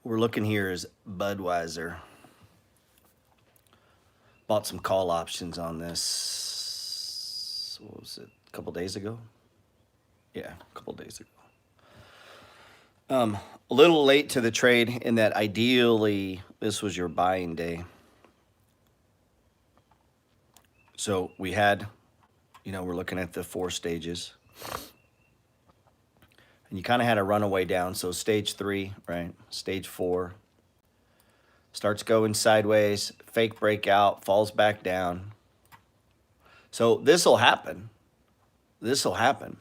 we're looking here is Budweiser. Bought some call options on this. What was it? A couple days ago? Yeah, a couple days ago. A little late to the trade in that ideally this was your buying day. So we had, we're looking at the 4 stages. And you kind of had a runaway down. So stage 3, right? Stage 4. Starts going sideways, fake breakout, falls back down. So this will happen. This will happen.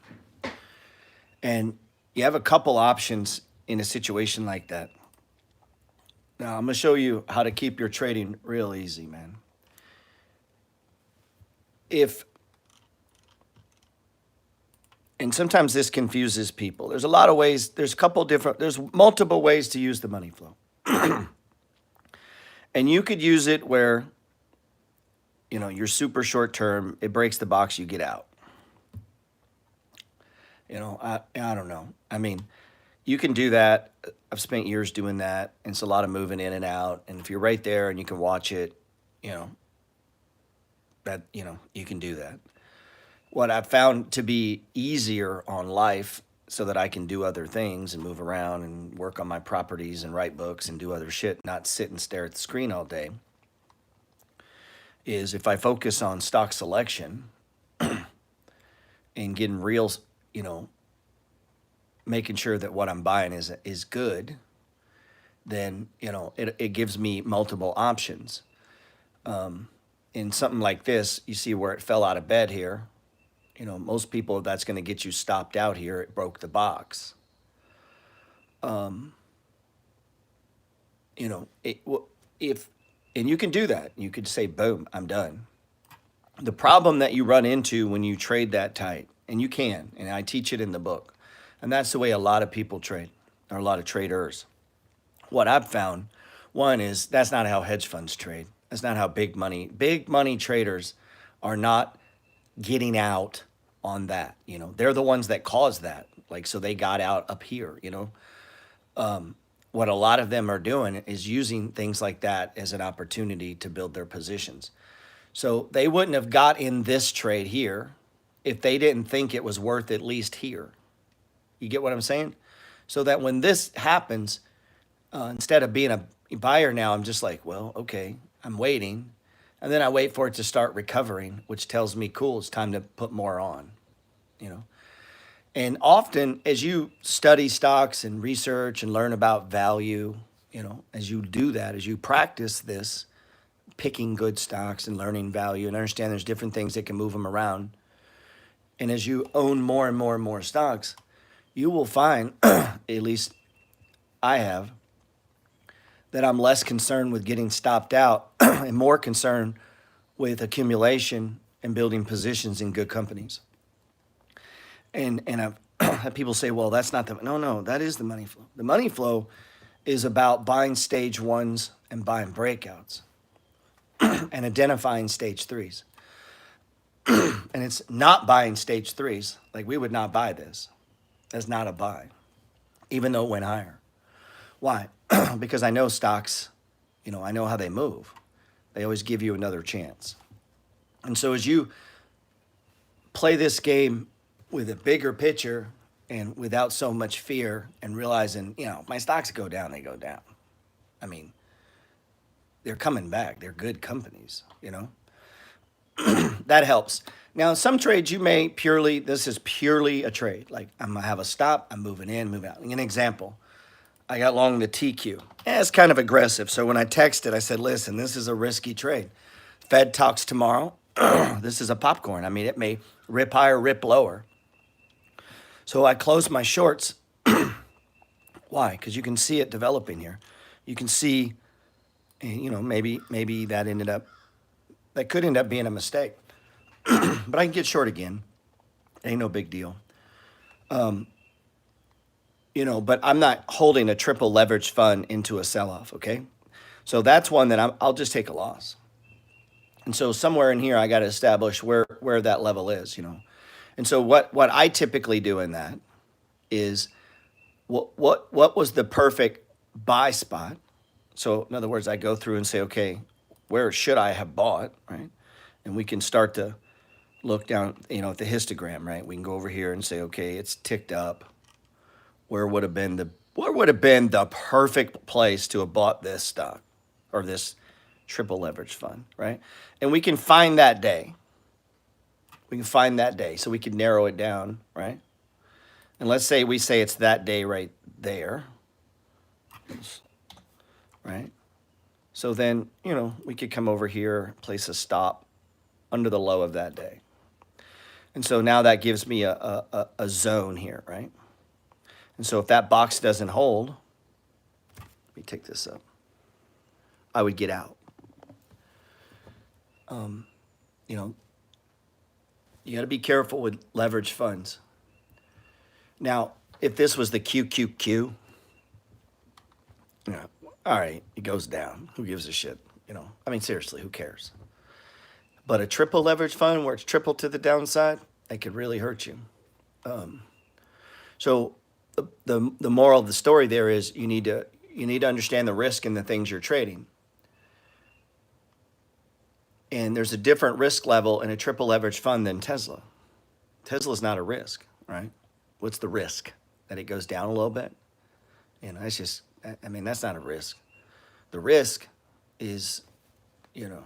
And you have a couple options in a situation like that. Now, I'm going to show you how to keep your trading real easy, man. And sometimes this confuses people. There's a lot of ways, there's multiple ways to use the money flow. And you could use it where, you're super short term, it breaks the box, you get out. I don't know. I mean, you can do that. I've spent years doing that. And it's a lot of moving in and out. And if you're right there and you can watch it, you can do that. What I've found to be easier on life so that I can do other things and move around and work on my properties and write books and do other shit, not sit and stare at the screen all day, is if I focus on stock selection and getting real, making sure that what I'm buying is good, then, it gives me multiple options. In something like this, you see where it fell out of bed here. Most people, that's going to get you stopped out here. It broke the box. And you can do that. You could say, boom, I'm done. The problem that you run into when you trade that tight, and you can, and I teach it in the book, and that's the way a lot of people trade, or a lot of traders. What I've found, one is that's not how hedge funds trade. That's not how big money traders are not getting out on that. They're the ones that caused that. So they got out up here, what a lot of them are doing is using things like that as an opportunity to build their positions. So they wouldn't have got in this trade here if they didn't think it was worth at least here. You get what I'm saying? So that when this happens, instead of being a buyer now, I'm just like, well, okay, I'm waiting. And then I wait for it to start recovering, which tells me, cool, it's time to put more on, And often as you study stocks and research and learn about value, as you do that, as you practice this, picking good stocks and learning value and understand there's different things that can move them around. And as you own more and more and more stocks, you will find, at least I have, that I'm less concerned with getting stopped out and more concerned with accumulation and building positions in good companies. And I've had people say, well, that's not the, no, that is the money flow. The money flow is about buying stage 1s and buying breakouts and identifying stage 3s. And it's not buying stage 3s. Like, we would not buy this. That's not a buy, even though it went higher. Why? Because I know stocks, I know how they move. They always give you another chance. And so as you play this game with a bigger picture and without so much fear and realizing, my stocks go down, they go down. I mean, they're coming back. They're good companies, That helps. Now, some trades you may this is purely a trade. Like, I'm going to have a stop, I'm moving in, moving out. An example. I got long the TQ. It's kind of aggressive. So when I texted, I said, listen, this is a risky trade. Fed talks tomorrow. This is a popcorn. I mean, it may rip higher, rip lower. So I closed my shorts. Why? Because you can see it developing here. You can see, maybe that could end up being a mistake. But I can get short again. Ain't no big deal. But I'm not holding a triple leverage fund into a sell-off, okay? So that's one that I'll just take a loss. And so somewhere in here, I got to establish where that level is, And so what I typically do in that is what was the perfect buy spot. So in other words, I go through and say, okay, where should I have bought, right? And we can start to look down, at the histogram, right? We can go over here and say, okay, it's ticked up. Where would have been the perfect place to have bought this stock or this triple leverage fund, right? And we can find that day. We can find that day, so we can narrow it down, right? And let's say we say it's that day right there, right? So then, we could come over here, place a stop under the low of that day. And so now that gives me a zone here, right? And so if that box doesn't hold, let me take this up, I would get out. You got to be careful with leveraged funds. Now, if this was the QQQ, all right, it goes down. Who gives a shit? Seriously, who cares? But a triple leverage fund where it's triple to the downside, that could really hurt you. So the moral of the story there is you need to understand the risk in the things you're trading. And there's a different risk level in a triple leverage fund than Tesla. Tesla's not a risk, right? What's the risk? That it goes down a little bit? It's just, that's not a risk. The risk is, the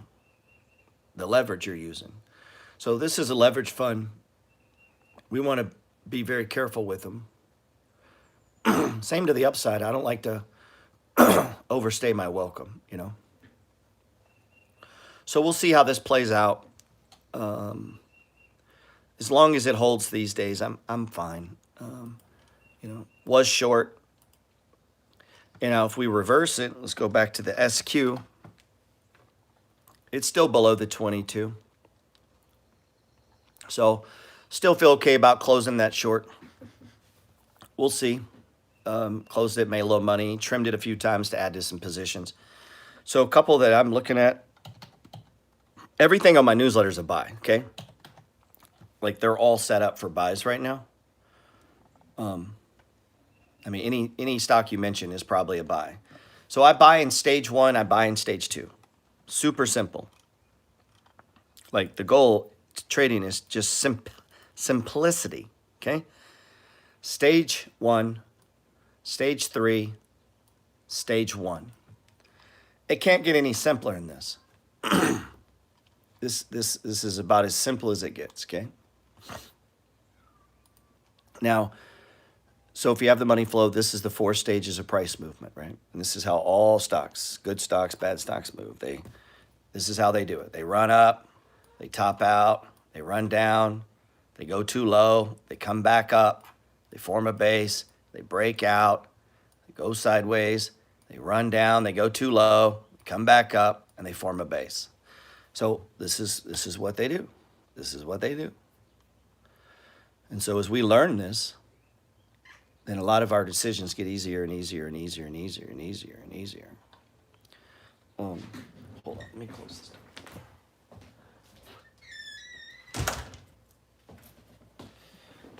leverage you're using. So this is a leverage fund. We want to be very careful with them. Same to the upside. I don't like to overstay my welcome, So we'll see how this plays out. As long as it holds these days, I'm fine. Was short. If we reverse it, let's go back to the SQ. It's still below the 22. So still feel okay about closing that short. We'll see. Closed it, made a little money, trimmed it a few times to add to some positions. So a couple that I'm looking at, everything on my newsletter is a buy, okay? Like they're all set up for buys right now. Any stock you mention is probably a buy. So I buy in stage 1, I buy in stage 2. Super simple. Like the goal to trading is just simplicity, okay? Stage 1, stage 3, stage 1. It can't get any simpler than this. This is about as simple as it gets, okay? Now, so if you have the money flow, this is the 4 stages of price movement, right? And this is how all stocks, good stocks, bad stocks move. This is how they do it. They run up, they top out, they run down, they go too low, they come back up, they form a base, they break out, they go sideways, they run down, they go too low, come back up, and they form a base. So this is what they do. This is what they do. And so as we learn this, then a lot of our decisions get easier and easier and easier and easier and easier and easier. Hold on, let me close this down.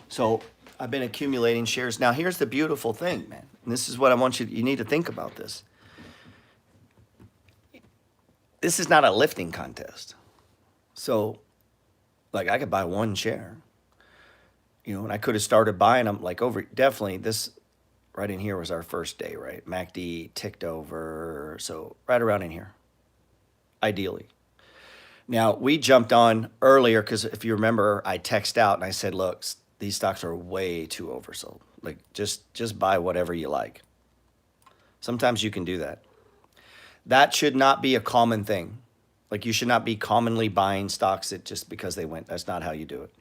So I've been accumulating shares. Now here's the beautiful thing, man. And this is what I want you need to think about this. This is not a lifting contest. So, like, I could buy 1 share, and I could have started buying them, like, definitely this right in here was our first day, right? MACD ticked over, so right around in here, ideally. Now, we jumped on earlier because if you remember, I texted out and I said, look, these stocks are way too oversold. Like, just buy whatever you like. Sometimes you can do that. That should not be a common thing. Like you should not be commonly buying stocks that just because they went. That's not how you do it.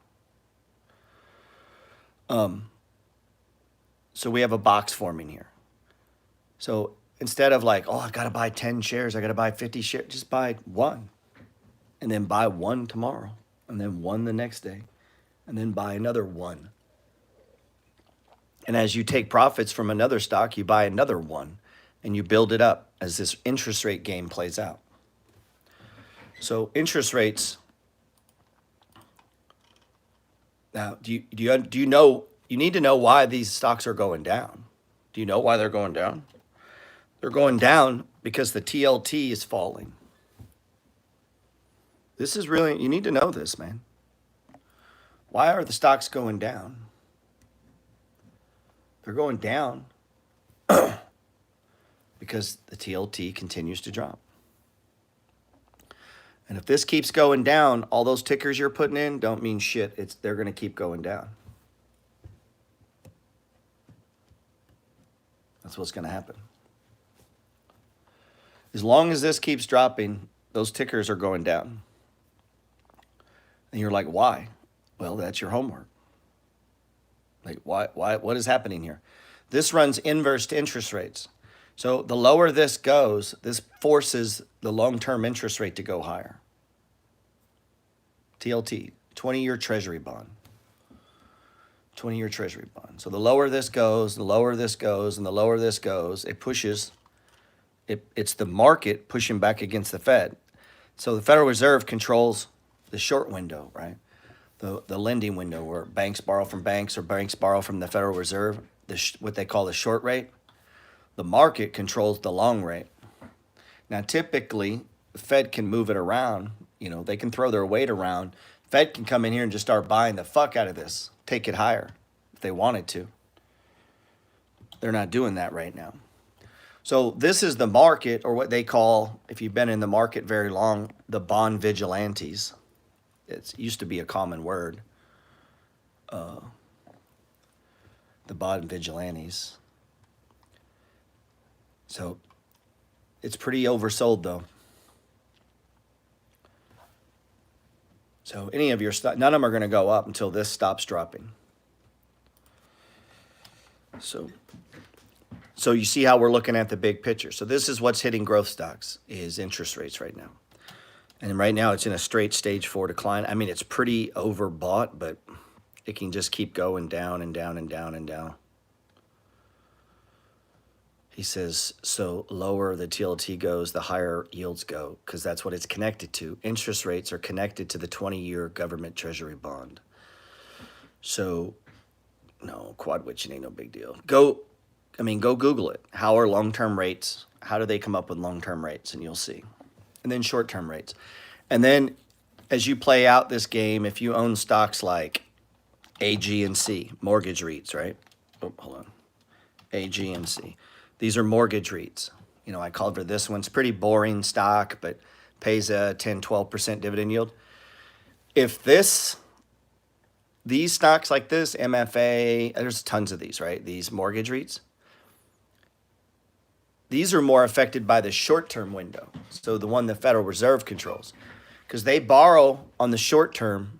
So we have a box forming here. So instead of like, oh, I got to buy 10 shares, I got to buy 50 shares, just buy 1. And then buy 1 tomorrow. And then 1 the next day. And then buy another 1. And as you take profits from another stock, you buy another 1. And you build it up as this interest rate game plays out. So interest rates. Now, do you know? You need to know why these stocks are going down. Do you know why they're going down? They're going down because the TLT is falling. This is really, you need to know this, man. Why are the stocks going down? They're going down because the TLT continues to drop. And if this keeps going down, all those tickers you're putting in don't mean shit. They're going to keep going down. That's what's going to happen. As long as this keeps dropping, those tickers are going down. And you're like, why? Well, that's your homework. Like, why, what is happening here? This runs inverse to interest rates. So the lower this goes, this forces the long-term interest rate to go higher. TLT, 20-year treasury bond. 20-year treasury bond. So the lower this goes, the lower this goes, and the lower this goes, it pushes, it's the market pushing back against the Fed. So the Federal Reserve controls the short window, right? The lending window where banks borrow from banks or banks borrow from the Federal Reserve, what they call the short rate. The market controls the long rate. Now, typically, the Fed can move it around. You know, they can throw their weight around. Fed can come in here and just start buying the fuck out of this, take it higher if they wanted to. They're not doing that right now. So this is the market, or what they call, if you've been in the market very long, the bond vigilantes. It used to be a common word. The bond vigilantes. So it's pretty oversold, though. So any of your none of them are going to go up until this stops dropping. So you see how we're looking at the big picture. So this is what's hitting growth stocks is interest rates right now. And right now it's in a straight stage 4 decline. I mean, it's pretty overbought, but it can just keep going down and down and down and down. He says, so lower the TLT goes, the higher yields go, because that's what it's connected to. Interest rates are connected to the 20-year government treasury bond. So, no, quad witching ain't no big deal. Go Google it. How are long-term rates? How do they come up with long-term rates? And you'll see. And then short-term rates. And then as you play out this game, if you own stocks like AG and C, mortgage REITs, right? Oh, hold on. AG and C. These are mortgage REITs. You know, I called for this one. It's pretty boring stock, but pays a 10, 12% dividend yield. If these stocks like this, MFA, there's tons of these, right? These mortgage REITs. These are more affected by the short-term window. So the one the Federal Reserve controls. Because they borrow on the short term,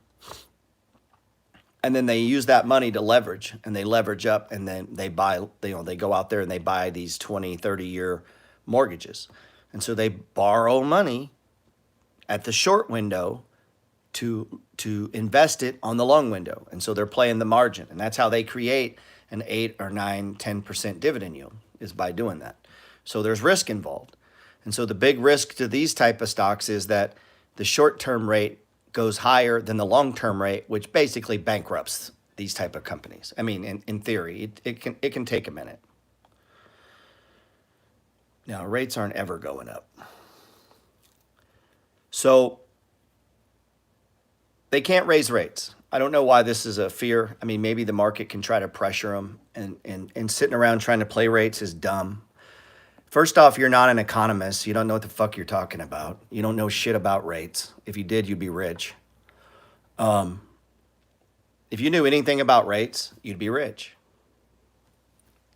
and then they use that money to leverage, and they leverage up, and then they buy, they go out there and they buy these 20, 30-year mortgages. And so they borrow money at the short window to invest it on the long window. And so they're playing the margin. And that's how they create an 8 or 9, 10% dividend yield, is by doing that. So there's risk involved. And so the big risk to these type of stocks is that the short-term rate goes higher than the long-term rate, which basically bankrupts these type of companies. I mean, in theory, it can take a minute. Now, rates aren't ever going up. So they can't raise rates. I don't know why this is a fear. I mean, maybe the market can try to pressure them, and sitting around trying to play rates is dumb. First off, you're not an economist. You don't know what the fuck you're talking about. You don't know shit about rates. If you did, you'd be rich. If you knew anything about rates, you'd be rich.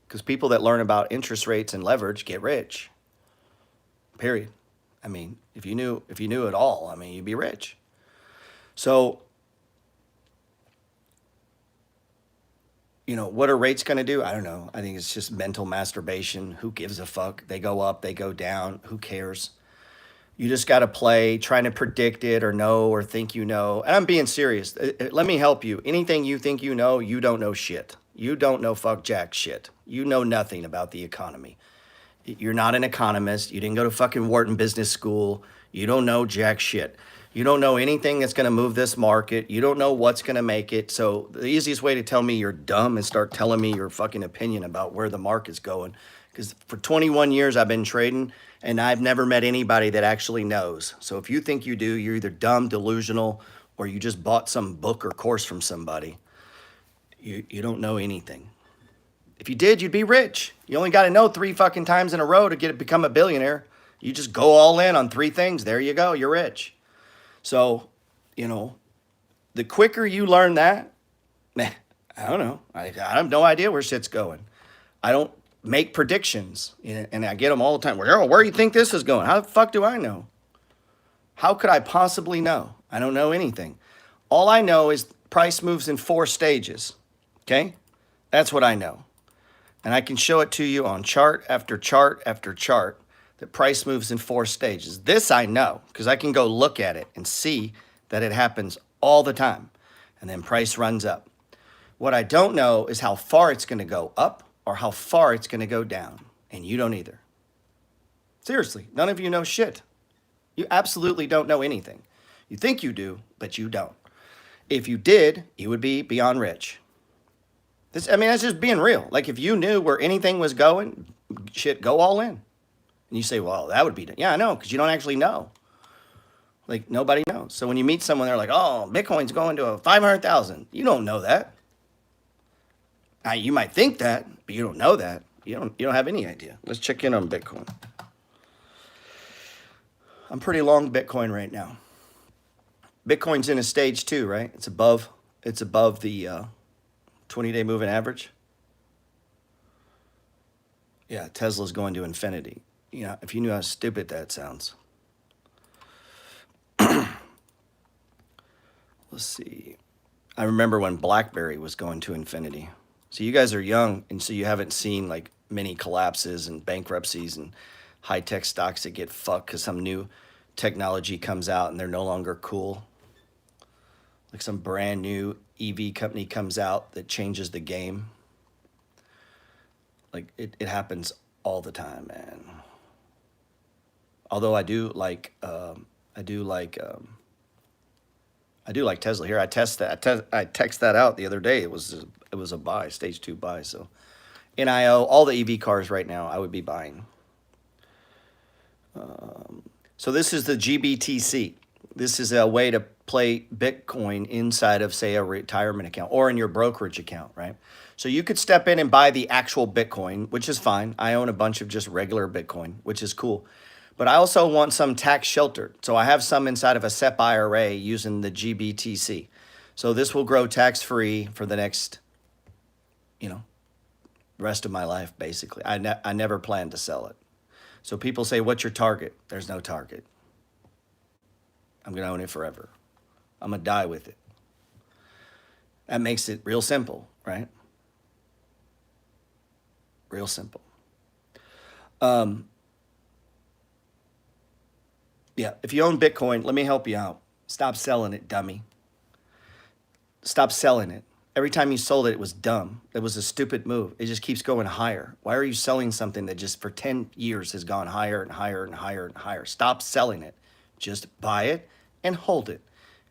Because people that learn about interest rates and leverage get rich. Period. I mean, if you knew it all, I mean, you'd be rich. So, you know, what are rates going to do? I don't know. I think it's just mental masturbation. Who gives a fuck? They go up, they go down. Who cares? You just got to play, trying to predict it or know or think you know. And I'm being serious. Let me help you. Anything you think you know, you don't know shit. You don't know fuck jack shit. You know nothing about the economy. You're not an economist. You didn't go to fucking Wharton Business School. You don't know jack shit. You don't know anything that's going to move this market. You don't know what's going to make it. So the easiest way to tell me you're dumb is start telling me your fucking opinion about where the market's going. Because for 21 years I've been trading and I've never met anybody that actually knows. So if you think you do, you're either dumb, delusional, or you just bought some book or course from somebody. You don't know anything. If you did, you'd be rich. You only got to know 3 fucking times in a row to become a billionaire. You just go all in on 3 things. There you go. You're rich. So, the quicker you learn that, I don't know. I have no idea where shit's going. I don't make predictions, and I get them all the time. Where do you think this is going? How the fuck do I know? How could I possibly know? I don't know anything. All I know is price moves in 4 stages, okay? That's what I know. And I can show it to you on chart after chart after chart that price moves in 4 stages. This I know because I can go look at it and see that it happens all the time. And then price runs up. What I don't know is how far it's going to go up or how far it's going to go down. And you don't either. Seriously, none of you know shit. You absolutely don't know anything. You think you do, but you don't. If you did, you would be beyond rich. That's just being real. Like if you knew where anything was going, shit, go all in. And you say, well, that would be, yeah, I know, because you don't actually know. Like nobody knows. So when you meet someone, they're like, oh, Bitcoin's going to 500,000. You don't know that. You might think that, but you don't know that. You don't have any idea. Let's check in on Bitcoin. I'm pretty long Bitcoin right now. Bitcoin's in a stage 2, right? It's above the 20-day moving average. Yeah, Tesla's going to infinity. If you knew how stupid that sounds. Let's see. I remember when BlackBerry was going to infinity. So you guys are young, and so you haven't seen like many collapses and bankruptcies and high-tech stocks that get fucked because some new technology comes out and they're no longer cool. Like some brand new EV company comes out that changes the game. Like it happens all the time, man. Although I do like Tesla here. I text that out the other day. It was a buy, stage 2 buy. So NIO, all the EV cars right now, I would be buying. So this is the GBTC. This is a way to play Bitcoin inside of, say, a retirement account or in your brokerage account, right? So you could step in and buy the actual Bitcoin, which is fine. I own a bunch of just regular Bitcoin, which is cool. But I also want some tax sheltered. So I have some inside of a SEP IRA using the GBTC. So this will grow tax-free for the next, rest of my life, basically. I never plan to sell it. So people say, what's your target? There's no target. I'm going to own it forever. I'm going to die with it. That makes it real simple, right? Real simple. Yeah, if you own Bitcoin, let me help you out. Stop selling it, dummy. Stop selling it. Every time you sold it, it was dumb. It was a stupid move. It just keeps going higher. Why are you selling something that just for 10 years has gone higher and higher and higher and higher? Stop selling it. Just buy it and hold it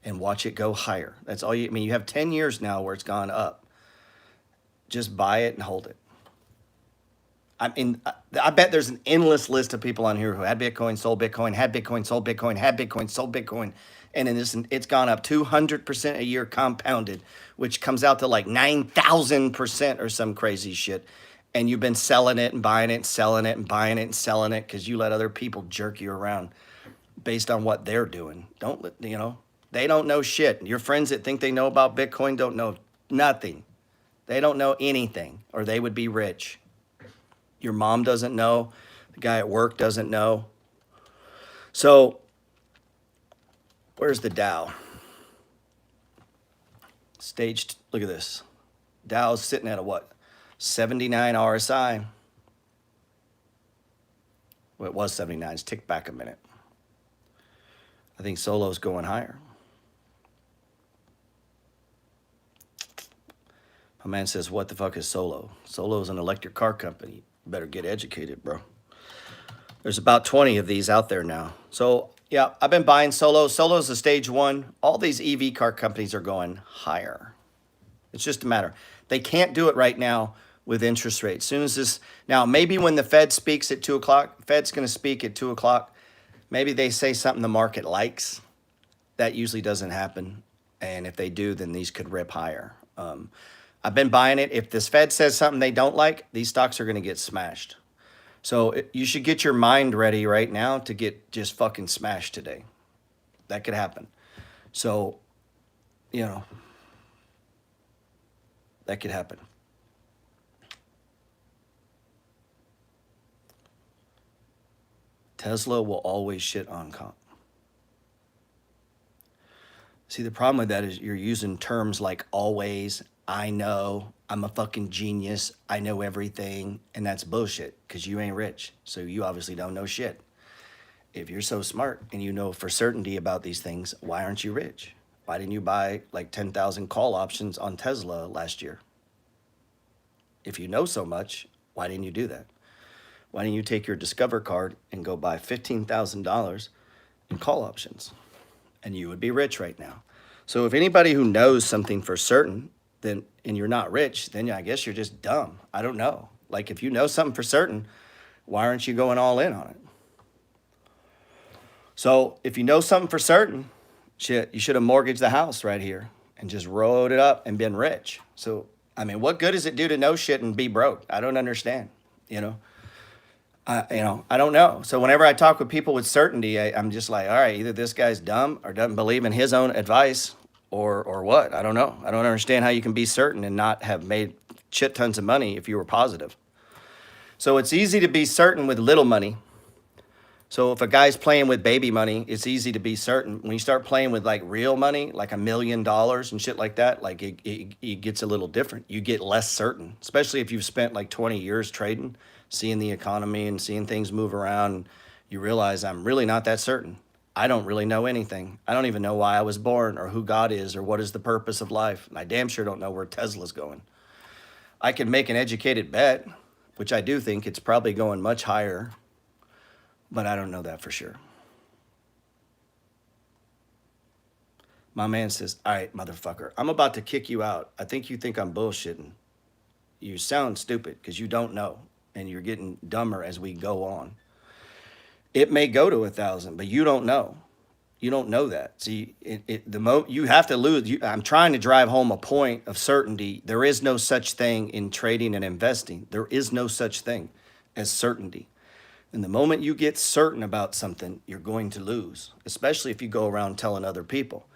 and watch it go higher. That's all you have 10 years now where it's gone up. Just buy it and hold it. I bet there's an endless list of people on here who had Bitcoin, sold Bitcoin, had Bitcoin, sold Bitcoin, had Bitcoin, sold Bitcoin. And it's gone up 200% a year compounded, which comes out to like 9,000% or some crazy shit. And you've been selling it and buying it and selling it and buying it and selling it because you let other people jerk you around based on what they're doing. They don't know shit. Your friends that think they know about Bitcoin don't know nothing. They don't know anything, or they would be rich. Your mom doesn't know. The guy at work doesn't know. So where's the Dow? Look at this. Dow's sitting at a what? 79 RSI. Well, it was 79. It's ticked back a minute. I think Solo's going higher. My man says, what the fuck is Solo? Solo's an electric car company. You better get educated, bro. There's about 20 of these out there now. So, Yeah, I've been buying Solo. Solo's a stage one. All these EV car companies are going higher. It's just a matter. They can't do it right now with interest rates. As soon as this, now maybe when the Fed speaks at 2 o'clock, Fed's going to speak at 2 o'clock. Maybe they say something the market likes. That usually doesn't happen. And if they do, then these could rip higher. I've been buying it. If this Fed says something they don't like, these stocks are going to get smashed. So you should get your mind ready right now to get just fucking smashed today. That could happen. So, you know, that could happen. Tesla will always shit on comp. See, the problem with that is you're using terms like always, I know, I'm a fucking genius, I know everything, and that's bullshit because you ain't rich. So you obviously don't know shit. If you're so smart and you know for certainty about these things, why aren't you rich? Why didn't you buy like 10,000 call options on Tesla last year? If you know so much, why didn't you do that? Why didn't you take your Discover card and go buy $15,000 in call options? And you would be rich right now. So if anybody who knows something for certain, then and you're not rich, then I guess you're just dumb. I don't know. Like if you know something for certain, why aren't you going all in on it? So if you know something for certain, shit, you should have mortgaged the house right here and just rode it up and been rich. So, I mean, what good does it do to know shit and be broke? I don't understand, you know? I don't know. So whenever I talk with people with certainty, I'm just like, all right, either this guy's dumb or doesn't believe in his own advice or what. I don't know. I don't understand how you can be certain and not have made shit tons of money if you were positive. So it's easy to be certain with little money. So if a guy's playing with baby money, it's easy to be certain. When you start playing with like real money, like $1 million and shit like that, like it gets a little different. You get less certain, especially if you've spent like 20 years trading, seeing the economy and seeing things move around. You realize I'm really not that certain. I don't really know anything. I don't even know why I was born or who God is or what is the purpose of life. And I damn sure don't know where Tesla's going. I could make an educated bet, which I do think it's probably going much higher, but I don't know that for sure. My man says, all right, motherfucker, I'm about to kick you out. I think you think I'm bullshitting. You sound stupid because you don't know, and you're getting dumber as we go on. It may go to 1,000, but you don't know. You don't know that. See, the moment you have to lose. I'm trying to drive home a point of certainty. There is no such thing in trading and investing. There is no such thing as certainty. And the moment you get certain about something, you're going to lose, especially if you go around telling other people.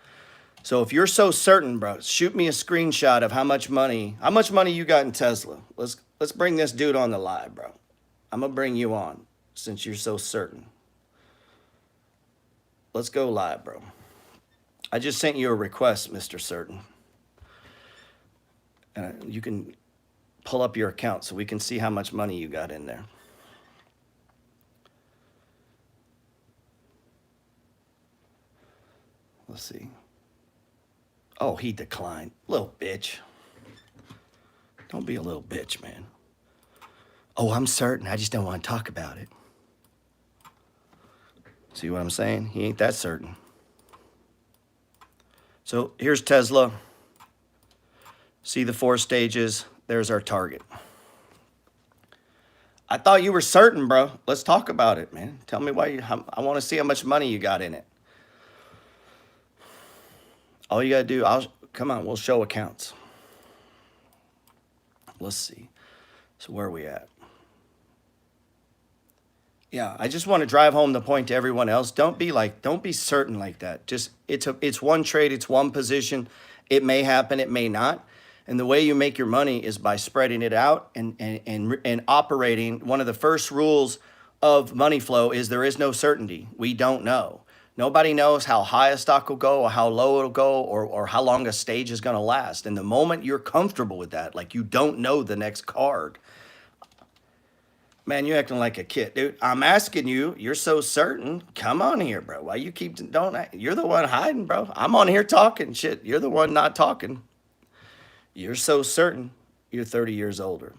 So if you're so certain, bro, shoot me a screenshot of how much money you got in Tesla. Let's bring this dude on the live, bro. I'm gonna bring you on since you're so certain. Let's go live, bro. I just sent you a request, Mr. Certain. You can pull up your account so we can see how much money you got in there. Let's see. Oh, he declined. Little bitch. Don't be a little bitch, man. Oh, I'm certain. I just don't want to talk about it. See what I'm saying? He ain't that certain. So here's Tesla. See the 4 stages. There's our target. I thought you were certain, bro. Let's talk about it, man. Tell me why I want to see how much money you got in it. All you got to do, come on, we'll show accounts. Let's see. So where are we at? Yeah, I just want to drive home the point to everyone else. Don't be certain like that. Just it's one trade, it's one position. It may happen, it may not. And the way you make your money is by spreading it out and operating. One of the first rules of money flow is there is no certainty. We don't know. Nobody knows how high a stock will go or how low it'll go or how long a stage is going to last. And the moment you're comfortable with that, like you don't know the next card, man, you're acting like a kid, dude. I'm asking you, you're so certain. Come on here, bro. Why you you're the one hiding, bro. I'm on here talking shit. You're the one not talking. You're so certain. You're 30 years older.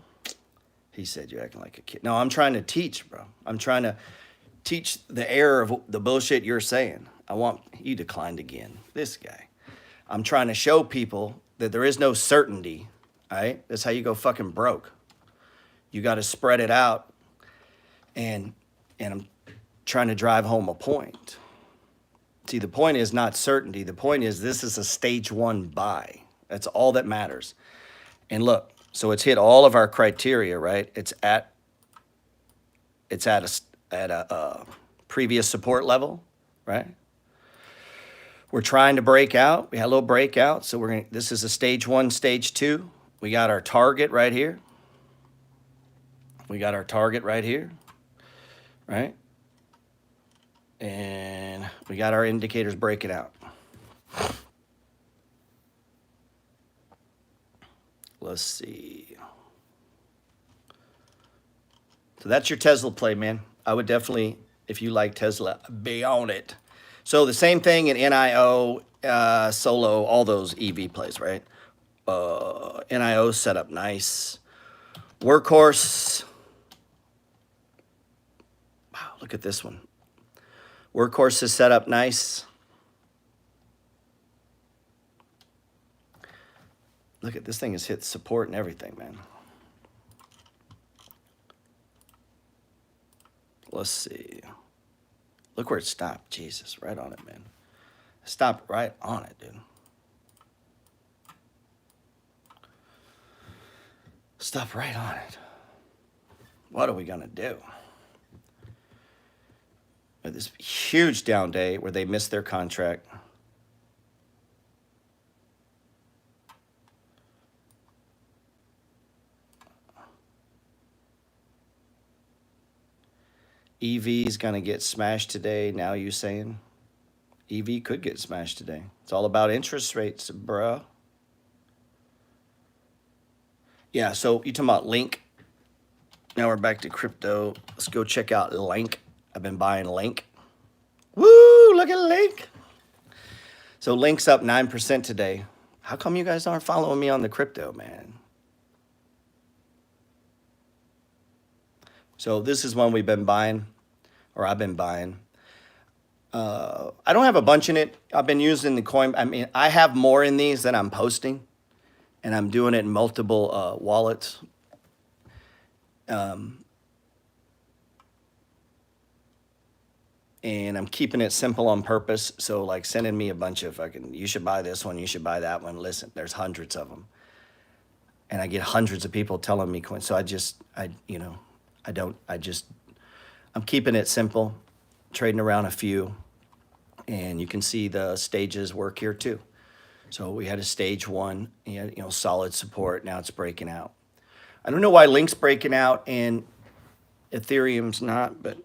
He said you're acting like a kid. No, I'm trying to teach, bro. I'm trying to teach the error of the bullshit you're saying. I want you declined again. This guy. I'm trying to show people that there is no certainty. All right, that's how you go fucking broke. You got to spread it out, and I'm trying to drive home a point. See, the point is not certainty. The point is this is a stage 1 buy. That's all that matters. And look, so it's hit all of our criteria, right? It's at a previous support level, right? We're trying to break out. We had a little breakout, so this is a stage 1, stage 2. We got our target right here. We got our target right here, right? And we got our indicators breaking out. Let's see. So that's your Tesla play, man. I would definitely, if you like Tesla, be on it. So the same thing in NIO, Solo, all those EV plays, right? NIO set up nice. Workhorse. Wow, look at this one. Workhorse is set up nice. Look at this thing has hit support and everything, man. Let's see. Look where it stopped. Jesus, right on it, man. Stopped right on it, dude. Stop right on it. What are we going to do? This huge down day where they missed their contract. EV is going to get smashed today. Now you saying EV could get smashed today. It's all about interest rates, bro. Yeah, so you talking about Link. Now we're back to crypto. Let's go check out Link. I've been buying Link. Woo, look at Link. So Link's up 9% today. How come you guys aren't following me on the crypto, man? So this is one we've been buying, or I've been buying. I don't have a bunch in it. I've been using the coin. I mean, I have more in these than I'm posting, and I'm doing it in multiple wallets. And I'm keeping it simple on purpose. So like sending me a bunch of fucking, you should buy this one, you should buy that one. Listen, there's hundreds of them. And I get hundreds of people telling me coins. So I'm keeping it simple, trading around a few. And you can see the stages work here too. So we had a stage 1, solid support. Now it's breaking out. I don't know why Link's breaking out and Ethereum's not, but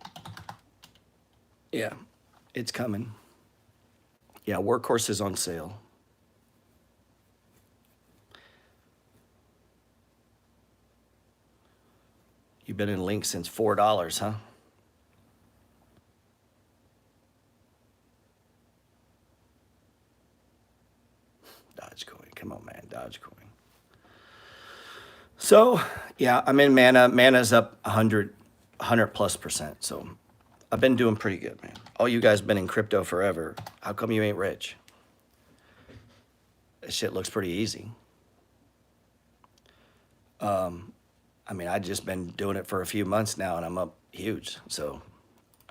yeah, it's coming. Yeah, Workhorse is on sale. You've been in Link since $4, huh? Dogecoin. Come on, man. Dogecoin. So, yeah, I'm in Mana. Mana's up 100 plus percent. So I've been doing pretty good, man. All you guys been in crypto forever. How come you ain't rich? This shit looks pretty easy. I mean, I've just been doing it for a few months now, and I'm up huge. So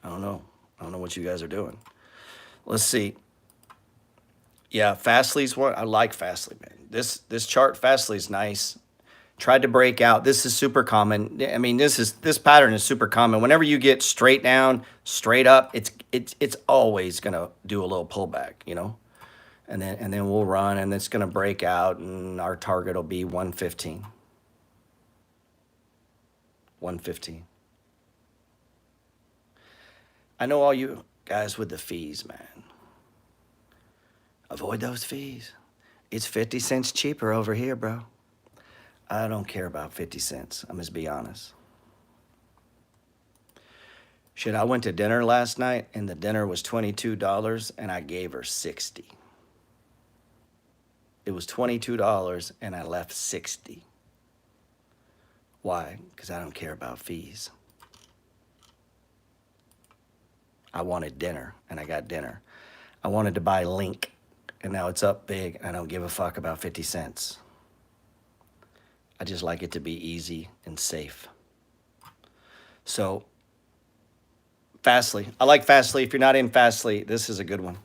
I don't know. I don't know what you guys are doing. Let's see. Yeah, Fastly's one. I like Fastly, man. This chart, Fastly's nice. Tried to break out. This is super common. I mean, this pattern is super common. Whenever you get straight down, straight up, it's always gonna do a little pullback, and then we'll run, and it's gonna break out, and our target will be 115. 115. I know all you guys with the fees, man. Avoid those fees. It's 50 cents cheaper over here, bro. I don't care about 50 cents. I'm just be honest. Shit, I went to dinner last night, and the dinner was $22, and I gave her 60. It was $22, and I left 60. Why? Because I don't care about fees. I wanted dinner, and I got dinner. I wanted to buy Link, and now it's up big. I don't give a fuck about 50 cents. I just like it to be easy and safe. So, Fastly. I like Fastly. If you're not in Fastly, this is a good one.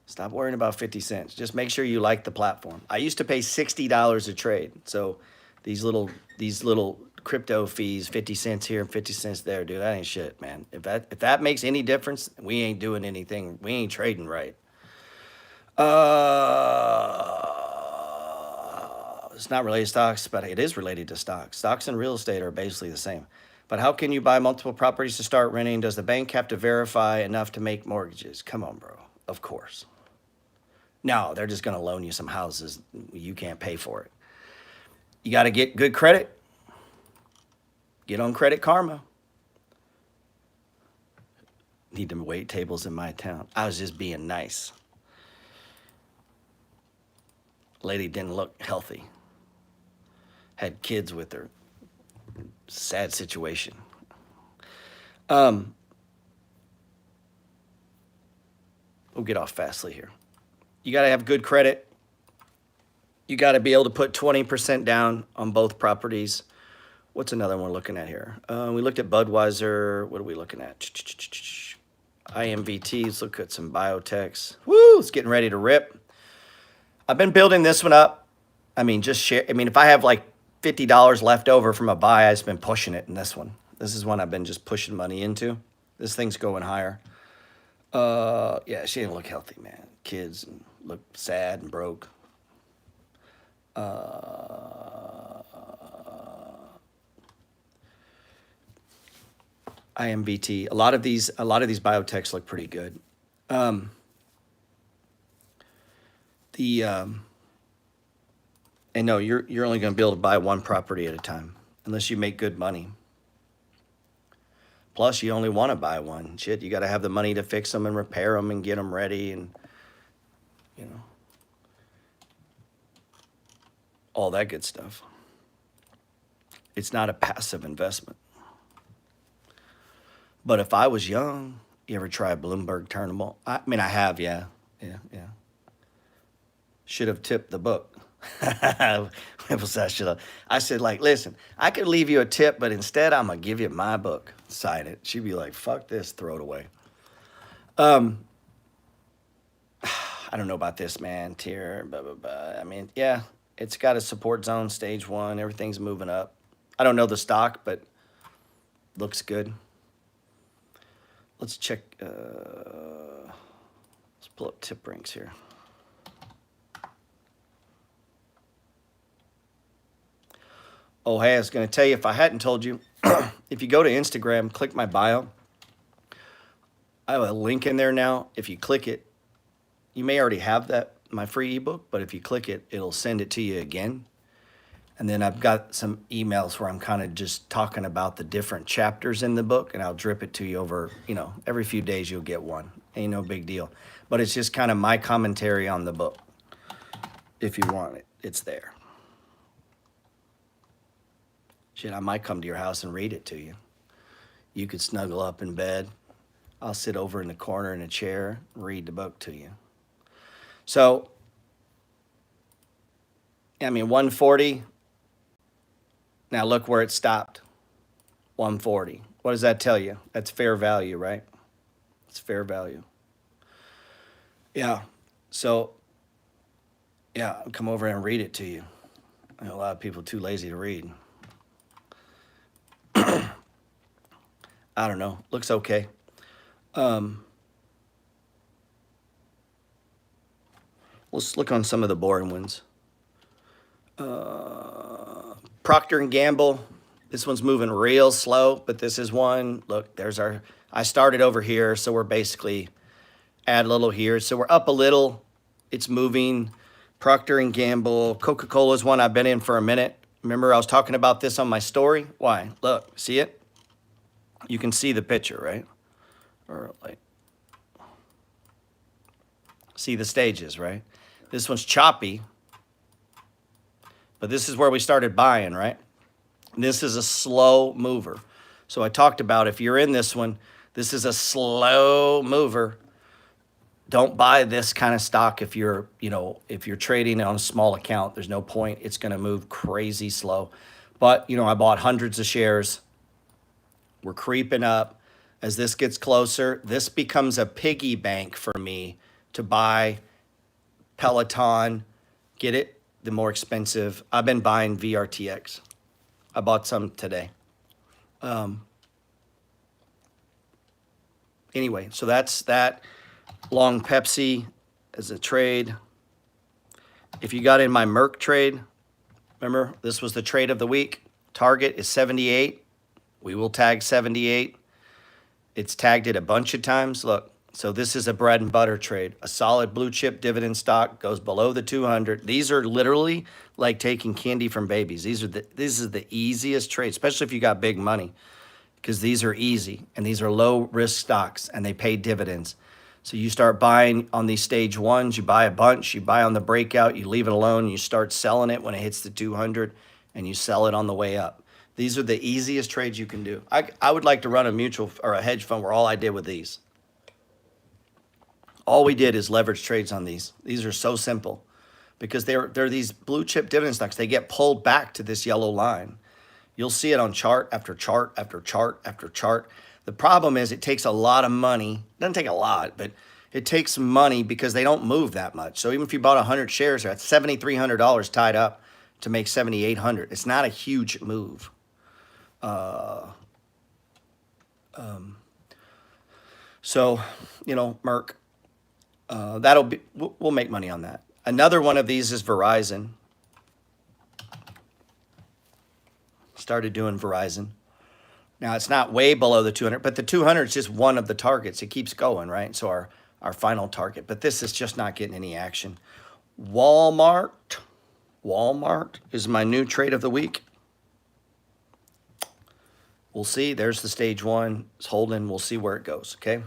Stop worrying about 50 cents. Just make sure you like the platform. I used to pay $60 a trade. So these little crypto fees, 50 cents here and 50 cents there, dude, that ain't shit, man. If that makes any difference, we ain't doing anything. We ain't trading right. It's not related to stocks, but it is related to stocks. Stocks and real estate are basically the same. But how can you buy multiple properties to start renting? Does the bank have to verify enough to make mortgages? Come on, bro. Of course. No, they're just going to loan you some houses. You can't pay for it. You got to get good credit. Get on Credit Karma. Need to wait tables in my town. I was just being nice. Lady didn't look healthy. Had kids with her. Sad situation. We'll get off Fastly here. You got to have good credit. You got to be able to put 20% down on both properties. What's another one we're looking at here? We looked at Budweiser. What are we looking at? IMVT. Let's look at some biotechs. Woo! It's getting ready to rip. I've been building this one up. I mean, just share. I mean, if I have like $50 left over from a buy, I've just been pushing it in this one. This is one I've been just pushing money into. This thing's going higher. Yeah, she didn't look healthy, man. Kids and look sad and broke. IMVT. A lot of these biotechs look pretty good. And no, you're only going to be able to buy one property at a time unless you make good money. Plus, you only want to buy one. Shit, you got to have the money to fix them and repair them and get them ready and, you know, all that good stuff. It's not a passive investment. But if I was young, you ever try a Bloomberg terminal? I mean, I have, yeah. Should have tipped the book. I said, like, listen, I could leave you a tip, but instead I'm going to give you my book. Sign it. She'd be like, fuck this, throw it away. I don't know about this, man. Tier, blah, blah, blah. I mean, yeah, it's got a support zone, stage 1. Everything's moving up. I don't know the stock, but looks good. Let's check. Let's pull up tip ranks here. Oh, hey, I was going to tell you, if I hadn't told you, if you go to Instagram, click my bio. I have a link in there now. If you click it, you may already have that, my free ebook, but if you click it, it'll send it to you again. And then I've got some emails where I'm kind of just talking about the different chapters in the book, and I'll drip it to you over, every few days you'll get one. Ain't no big deal. But it's just kind of my commentary on the book. If you want it, it's there. Shit, I might come to your house and read it to you. You could snuggle up in bed. I'll sit over in the corner in a chair and read the book to you. So, I mean, 140. Now look where it stopped. 140. What does that tell you? That's fair value, right? It's fair value. Yeah. So, yeah, I'll come over and read it to you. I know a lot of people are too lazy to read. I don't know. Looks okay. Let's look on some of the boring ones. Procter & Gamble. This one's moving real slow, but this is one. Look, there's our... I started over here, so we're basically add a little here. So we're up a little. It's moving. Procter & Gamble. Coca-Cola is one I've been in for a minute. Remember I was talking about this on my story? Why? Look, see it? You can see the picture, right? Or like, see the stages, right? This one's choppy, but this is where we started buying, right? This is a slow mover. So I talked about if you're in this one, this is a slow mover. Don't buy this kind of stock if you're, if you're trading on a small account. There's no point. It's going to move crazy slow. But, I bought hundreds of shares. We're creeping up. As this gets closer, this becomes a piggy bank for me to buy Peloton. Get it? The more expensive. I've been buying VRTX. I bought some today. Anyway, so that's that. Long Pepsi as a trade. If you got in my Merck trade, remember, this was the trade of the week. Target is 78. We will tag 78. It's tagged it a bunch of times. Look, so this is a bread and butter trade. A solid blue chip dividend stock goes below the 200. These are literally like taking candy from babies. This is the easiest trade, especially if you got big money, because these are easy and these are low risk stocks and they pay dividends. So you start buying on these stage ones, you buy a bunch, you buy on the breakout, you leave it alone, and you start selling it when it hits the 200 and you sell it on the way up. These are the easiest trades you can do. I would like to run a mutual or a hedge fund where all I did with these. All we did is leverage trades on these. These are so simple because they're these blue chip dividend stocks. They get pulled back to this yellow line. You'll see it on chart after chart after chart after chart. The problem is it takes a lot of money. It doesn't take a lot, but it takes money because they don't move that much. So even if you bought 100 shares, that's $7,300 tied up to make 7,800. It's not a huge move. So, Merck, we'll make money on that. Another one of these is Verizon. Started doing Verizon. Now, it's not way below the 200, but the 200 is just one of the targets. It keeps going, right? So our final target. But this is just not getting any action. Walmart is my new trade of the week. We'll see. There's the stage one. It's holding. We'll see where it goes, okay?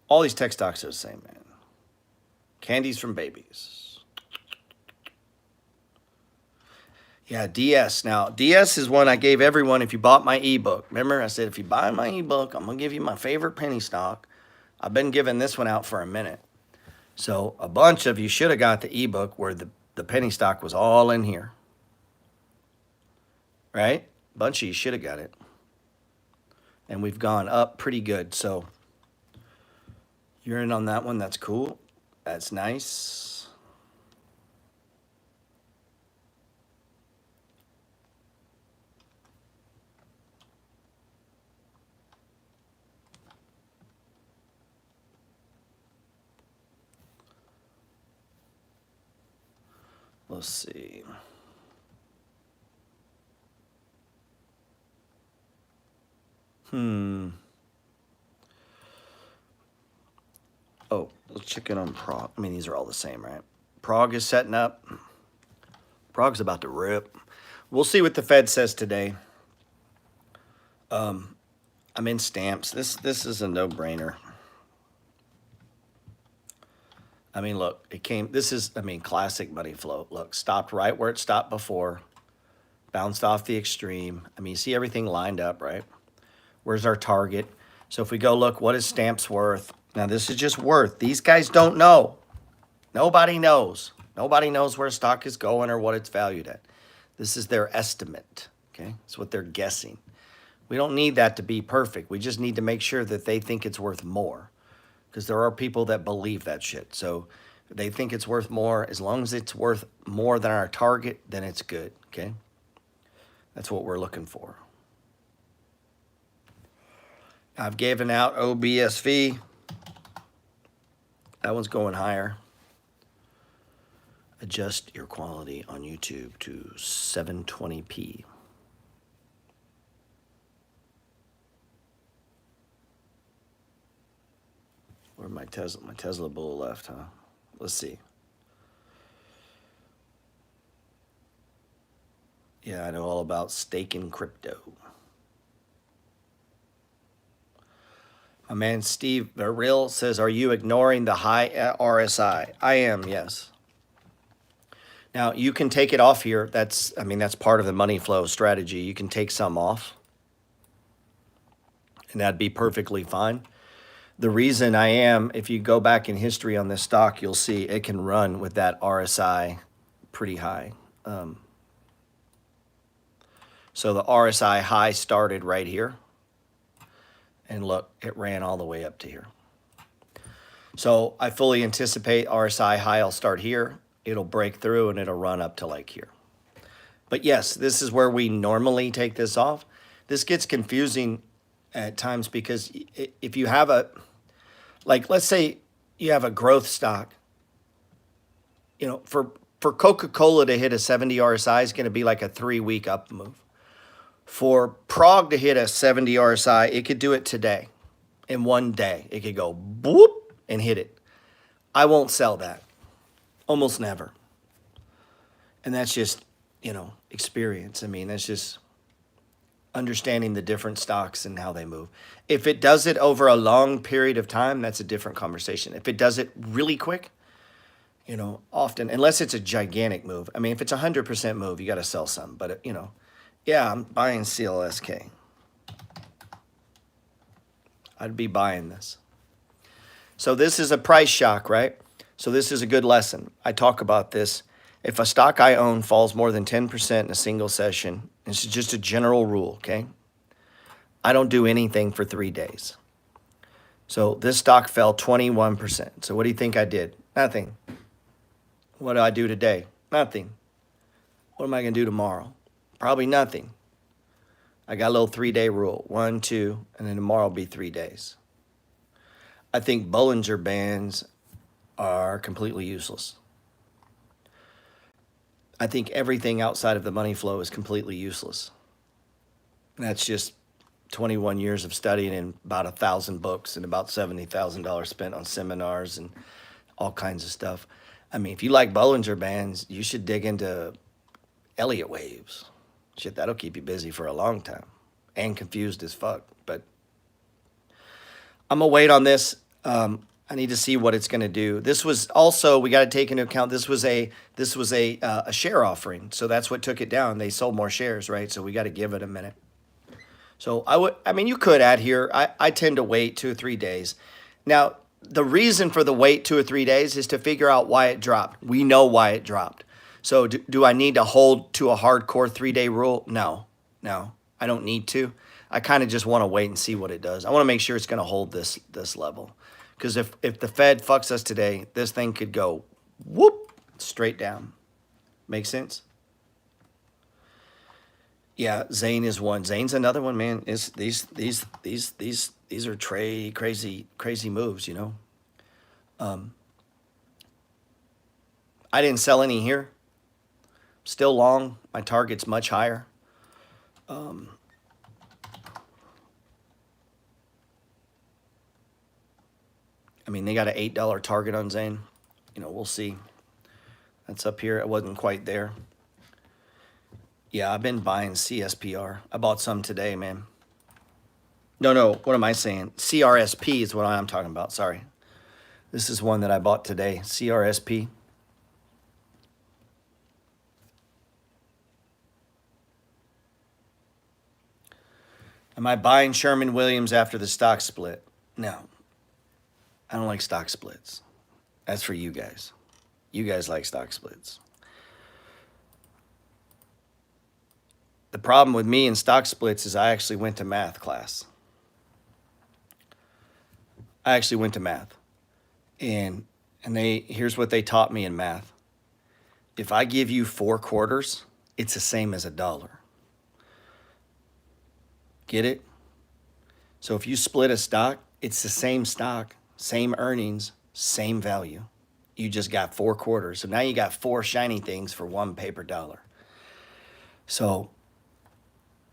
All these tech stocks are the same, man. Candies from babies. Yeah, DS. Now, DS is one I gave everyone if you bought my ebook. Remember, I said if you buy my ebook, I'm going to give you my favorite penny stock. I've been giving this one out for a minute. So a bunch of you should have got the ebook where the penny stock was all in here. Right? A bunch of you should have got it. And we've gone up pretty good. So you're in on that one. That's cool. That's nice. Let's see. Oh, let's check in on Prague. I mean, these are all the same, right? Prague is setting up. Prague's about to rip. We'll see what the Fed says today. I'm in stamps. This is a no-brainer. I mean, look, classic money flow. Look, stopped right where it stopped before. Bounced off the extreme. I mean, you see everything lined up, right? Where's our target? So if we go look, what is stamps worth? Now, this is just worth. These guys don't know. Nobody knows. Nobody knows where stock is going or what it's valued at. This is their estimate, okay? It's what they're guessing. We don't need that to be perfect. We just need to make sure that they think it's worth more, because there are people that believe that shit. So they think it's worth more. As long as it's worth more than our target, then it's good, okay? That's what we're looking for. I've given out OBSV. That one's going higher. Adjust your quality on YouTube to 720p. Where'd my Tesla bull left, huh? Let's see. Yeah, I know all about staking crypto. My man Steve Real says, are you ignoring the high RSI? I am, yes. Now you can take it off here. I mean, that's part of the money flow strategy. You can take some off, and that'd be perfectly fine. The reason if you go back in history on this stock, you'll see it can run with that RSI pretty high. So the RSI high started right here. And look, it ran all the way up to here. So I fully anticipate RSI high will start here. It'll break through and it'll run up to like here. But yes, this is where we normally take this off. This gets confusing at times because if you have let's say you have a growth stock, for Coca-Cola to hit a 70 RSI is going to be like a 3-week up move. For Prague to hit a 70 RSI, it could do it today. In one day, it could go boop and hit it. I won't sell that. Almost never. And that's just, experience. I mean, that's just understanding the different stocks and how they move. If it does it over a long period of time, that's a different conversation. If it does it really quick, often, unless it's a gigantic move. I mean, if it's a 100% move, you got to sell some. But, yeah, I'm buying CLSK. I'd be buying this. So this is a price shock, right? So this is a good lesson. I talk about this. If a stock I own falls more than 10% in a single session, this is just a general rule, okay? I don't do anything for 3 days. So this stock fell 21%. So what do you think I did? Nothing. What do I do today? Nothing. What am I going to do tomorrow? Probably nothing. I got a little 3-day rule. 1, 2, and then tomorrow will be 3 days. I think Bollinger Bands are completely useless. I think everything outside of the money flow is completely useless. That's just 21 years of studying and about 1,000 books and about $70,000 spent on seminars and all kinds of stuff. I mean, if you like Bollinger Bands, you should dig into Elliott waves. Shit, that'll keep you busy for a long time and confused as fuck. But I'm going to wait on this. I need to see what it's going to do. This was also, we got to take into account, this was a share offering. So that's what took it down. They sold more shares, right? So we got to give it a minute. So you could add here. I tend to wait 2 or 3 days. Now, the reason for the wait 2 or 3 days is to figure out why it dropped. We know why it dropped. So do I need to hold to a hardcore 3-day rule? No, I don't need to. I kind of just want to wait and see what it does. I want to make sure it's going to hold this level. Because if the Fed fucks us today, this thing could go whoop straight down. Make sense? Yeah, Zane is one. Zane's another one, man. These are crazy moves, I didn't sell any here. Still long. My target's much higher. They got an $8 target on Zane. We'll see. That's up here. It wasn't quite there. Yeah, I've been buying CSPR. I bought some today, man. No, what am I saying? CRSP is what I'm talking about. Sorry. This is one that I bought today. CRSP. Am I buying Sherman-Williams after the stock split? No. I don't like stock splits. That's for you guys. You guys like stock splits. The problem with me and stock splits is I actually went to math class. And here's what they taught me in math. If I give you 4 quarters, it's the same as $1. Get it? So if you split a stock, it's the same stock, same earnings, same value. You just got 4 quarters. So now you got 4 shiny things for 1 paper dollar. So,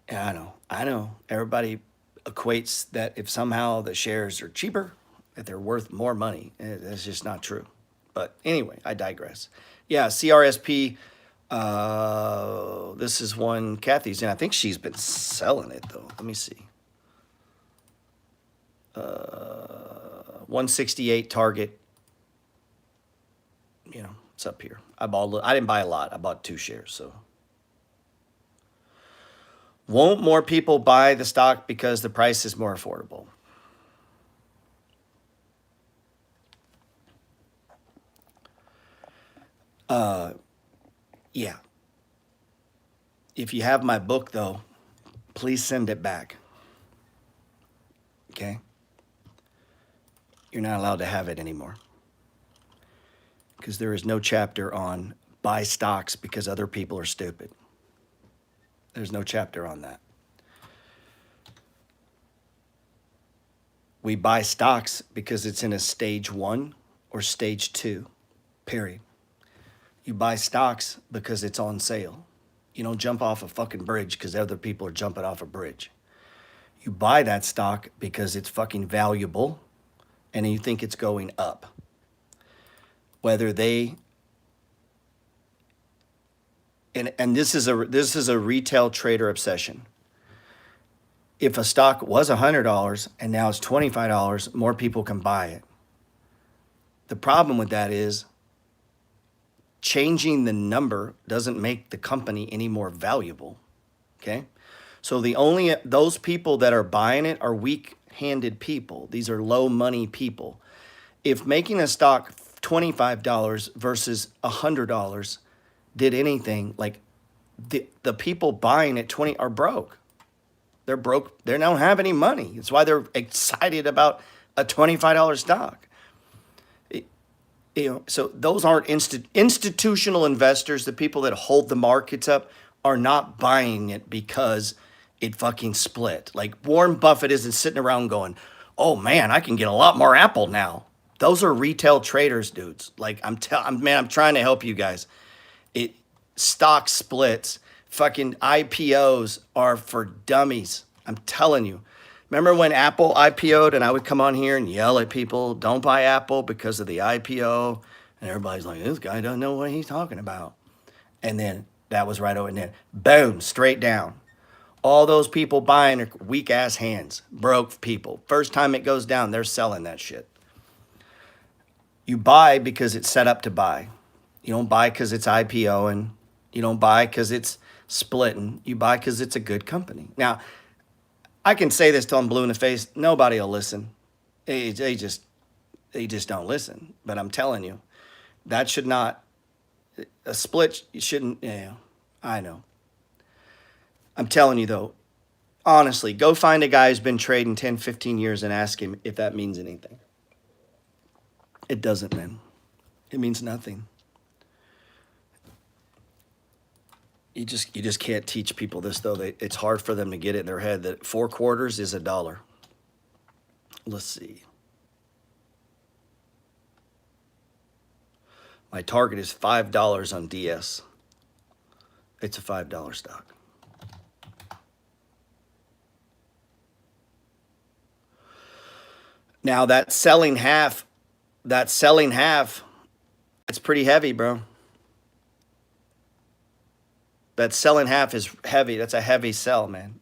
yeah, I know. Everybody equates that if somehow the shares are cheaper, that they're worth more money. That's just not true. But anyway, I digress. Yeah, CRSP, this is one Kathy's in. I think she's been selling it, though. Let me see. 168 target. It's up here. I didn't buy a lot. I bought 2 shares. So won't more people buy the stock because the price is more affordable? Yeah. If you have my book, though, please send it back. Okay? You're not allowed to have it anymore. Because there is no chapter on buy stocks because other people are stupid. There's no chapter on that. We buy stocks because it's in a stage 1 or stage 2, period. You buy stocks because it's on sale. You don't jump off a fucking bridge because other people are jumping off a bridge. You buy that stock because it's fucking valuable and you think it's going up. Whether they and this is a retail trader obsession. If a stock was $100 and now it's $25, more people can buy it. The problem with that is changing the number doesn't make the company any more valuable. Okay? So those people that are buying it are weak-handed people. These are low money people. If making a stock $25 versus $100 did anything, like the people buying at 20 are broke. They're broke. They don't have any money. That's why they're excited about a $25 stock. So those aren't institutional investors. The people that hold the markets up are not buying it because it fucking split. Like Warren Buffett isn't sitting around going, "Oh man, I can get a lot more Apple now." Those are retail traders, dudes. Like I'm trying to help you guys. Stock splits, fucking IPOs are for dummies. I'm telling you. Remember when Apple IPO'd and I would come on here and yell at people, "Don't buy Apple because of the IPO." And everybody's like, "This guy doesn't know what he's talking about." And then that was right over, and then boom, straight down. All those people buying are weak ass hands, broke people. First time it goes down, they're selling that shit. You buy because it's set up to buy. You don't buy because it's IPOing. You don't buy because it's splitting. You buy because it's a good company. Now, I can say this till I'm blue in the face. Nobody will listen. They just don't listen. But I'm telling you, that should not, a split, you shouldn't, yeah, I know. I'm telling you though, honestly, go find a guy who's been trading 10, 15 years and ask him if that means anything. It doesn't, man. It means nothing. You just can't teach people this though. It's hard for them to get it in their head that 4 quarters is $1. Let's see. My target is $5 on DS. It's a $5 stock. Now that selling half, it's pretty heavy, bro. That selling half is heavy. That's a heavy sell, man.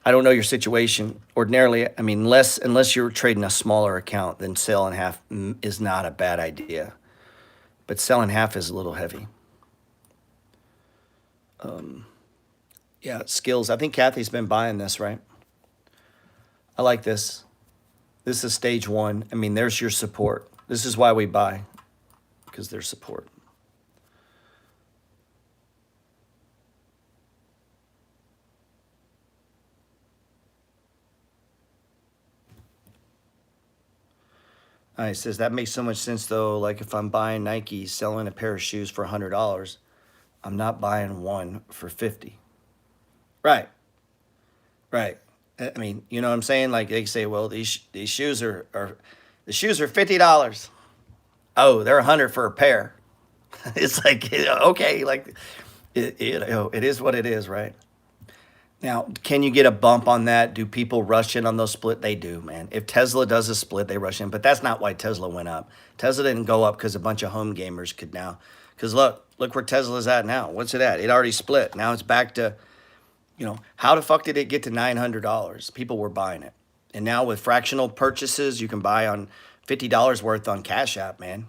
I don't know your situation. Ordinarily, I mean, unless you're trading a smaller account, then selling half is not a bad idea. But selling half is a little heavy. Yeah, skills. I think Kathy's been buying this, right? I like this. This is stage 1. I mean, there's your support. This is why we buy, because there's support. He says, that makes so much sense, though. Like, if I'm buying Nike, selling a pair of shoes for $100, I'm not buying one for $50. Right. Right. I mean, you know what I'm saying? Like, they say, well, these shoes are the shoes are $50. Oh, they're $100 for a pair. It's like, okay, like, it is what it is, right? Now, can you get a bump on that? Do people rush in on those split? They do, man. If Tesla does a split, they rush in. But that's not why Tesla went up. Tesla didn't go up because a bunch of home gamers could now. Because look where Tesla's at now. What's it at? It already split. Now it's back to, how the fuck did it get to $900? People were buying it. And now with fractional purchases, you can buy on $50 worth on Cash App, man.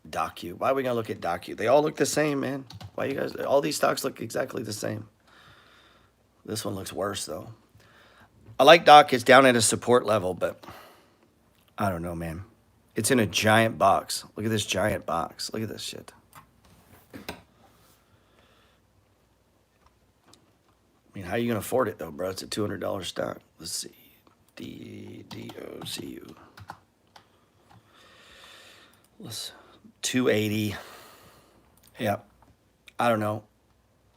Docu. Why are we going to look at Docu? They all look the same, man. Why you guys, all these stocks look exactly the same. This one looks worse, though. I like Doc. It's down at a support level, but I don't know, man. It's in a giant box. Look at this giant box. Look at this shit. I mean, how are you going to afford it, though, bro? It's a $200 stock. Let's see. DOCU. Let's 280. Yeah. I don't know.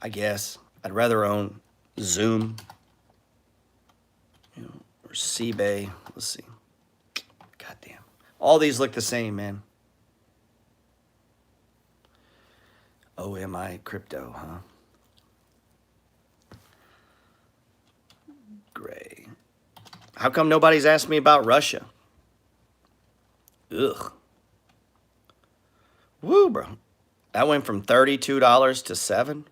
I guess. I'd rather own Zoom. You know, or CBay. Let's see. Goddamn. All these look the same, man. OMI crypto, huh? Gray. How come nobody's asked me about Russia? Ugh. Woo, bro. That went from $32 to $7.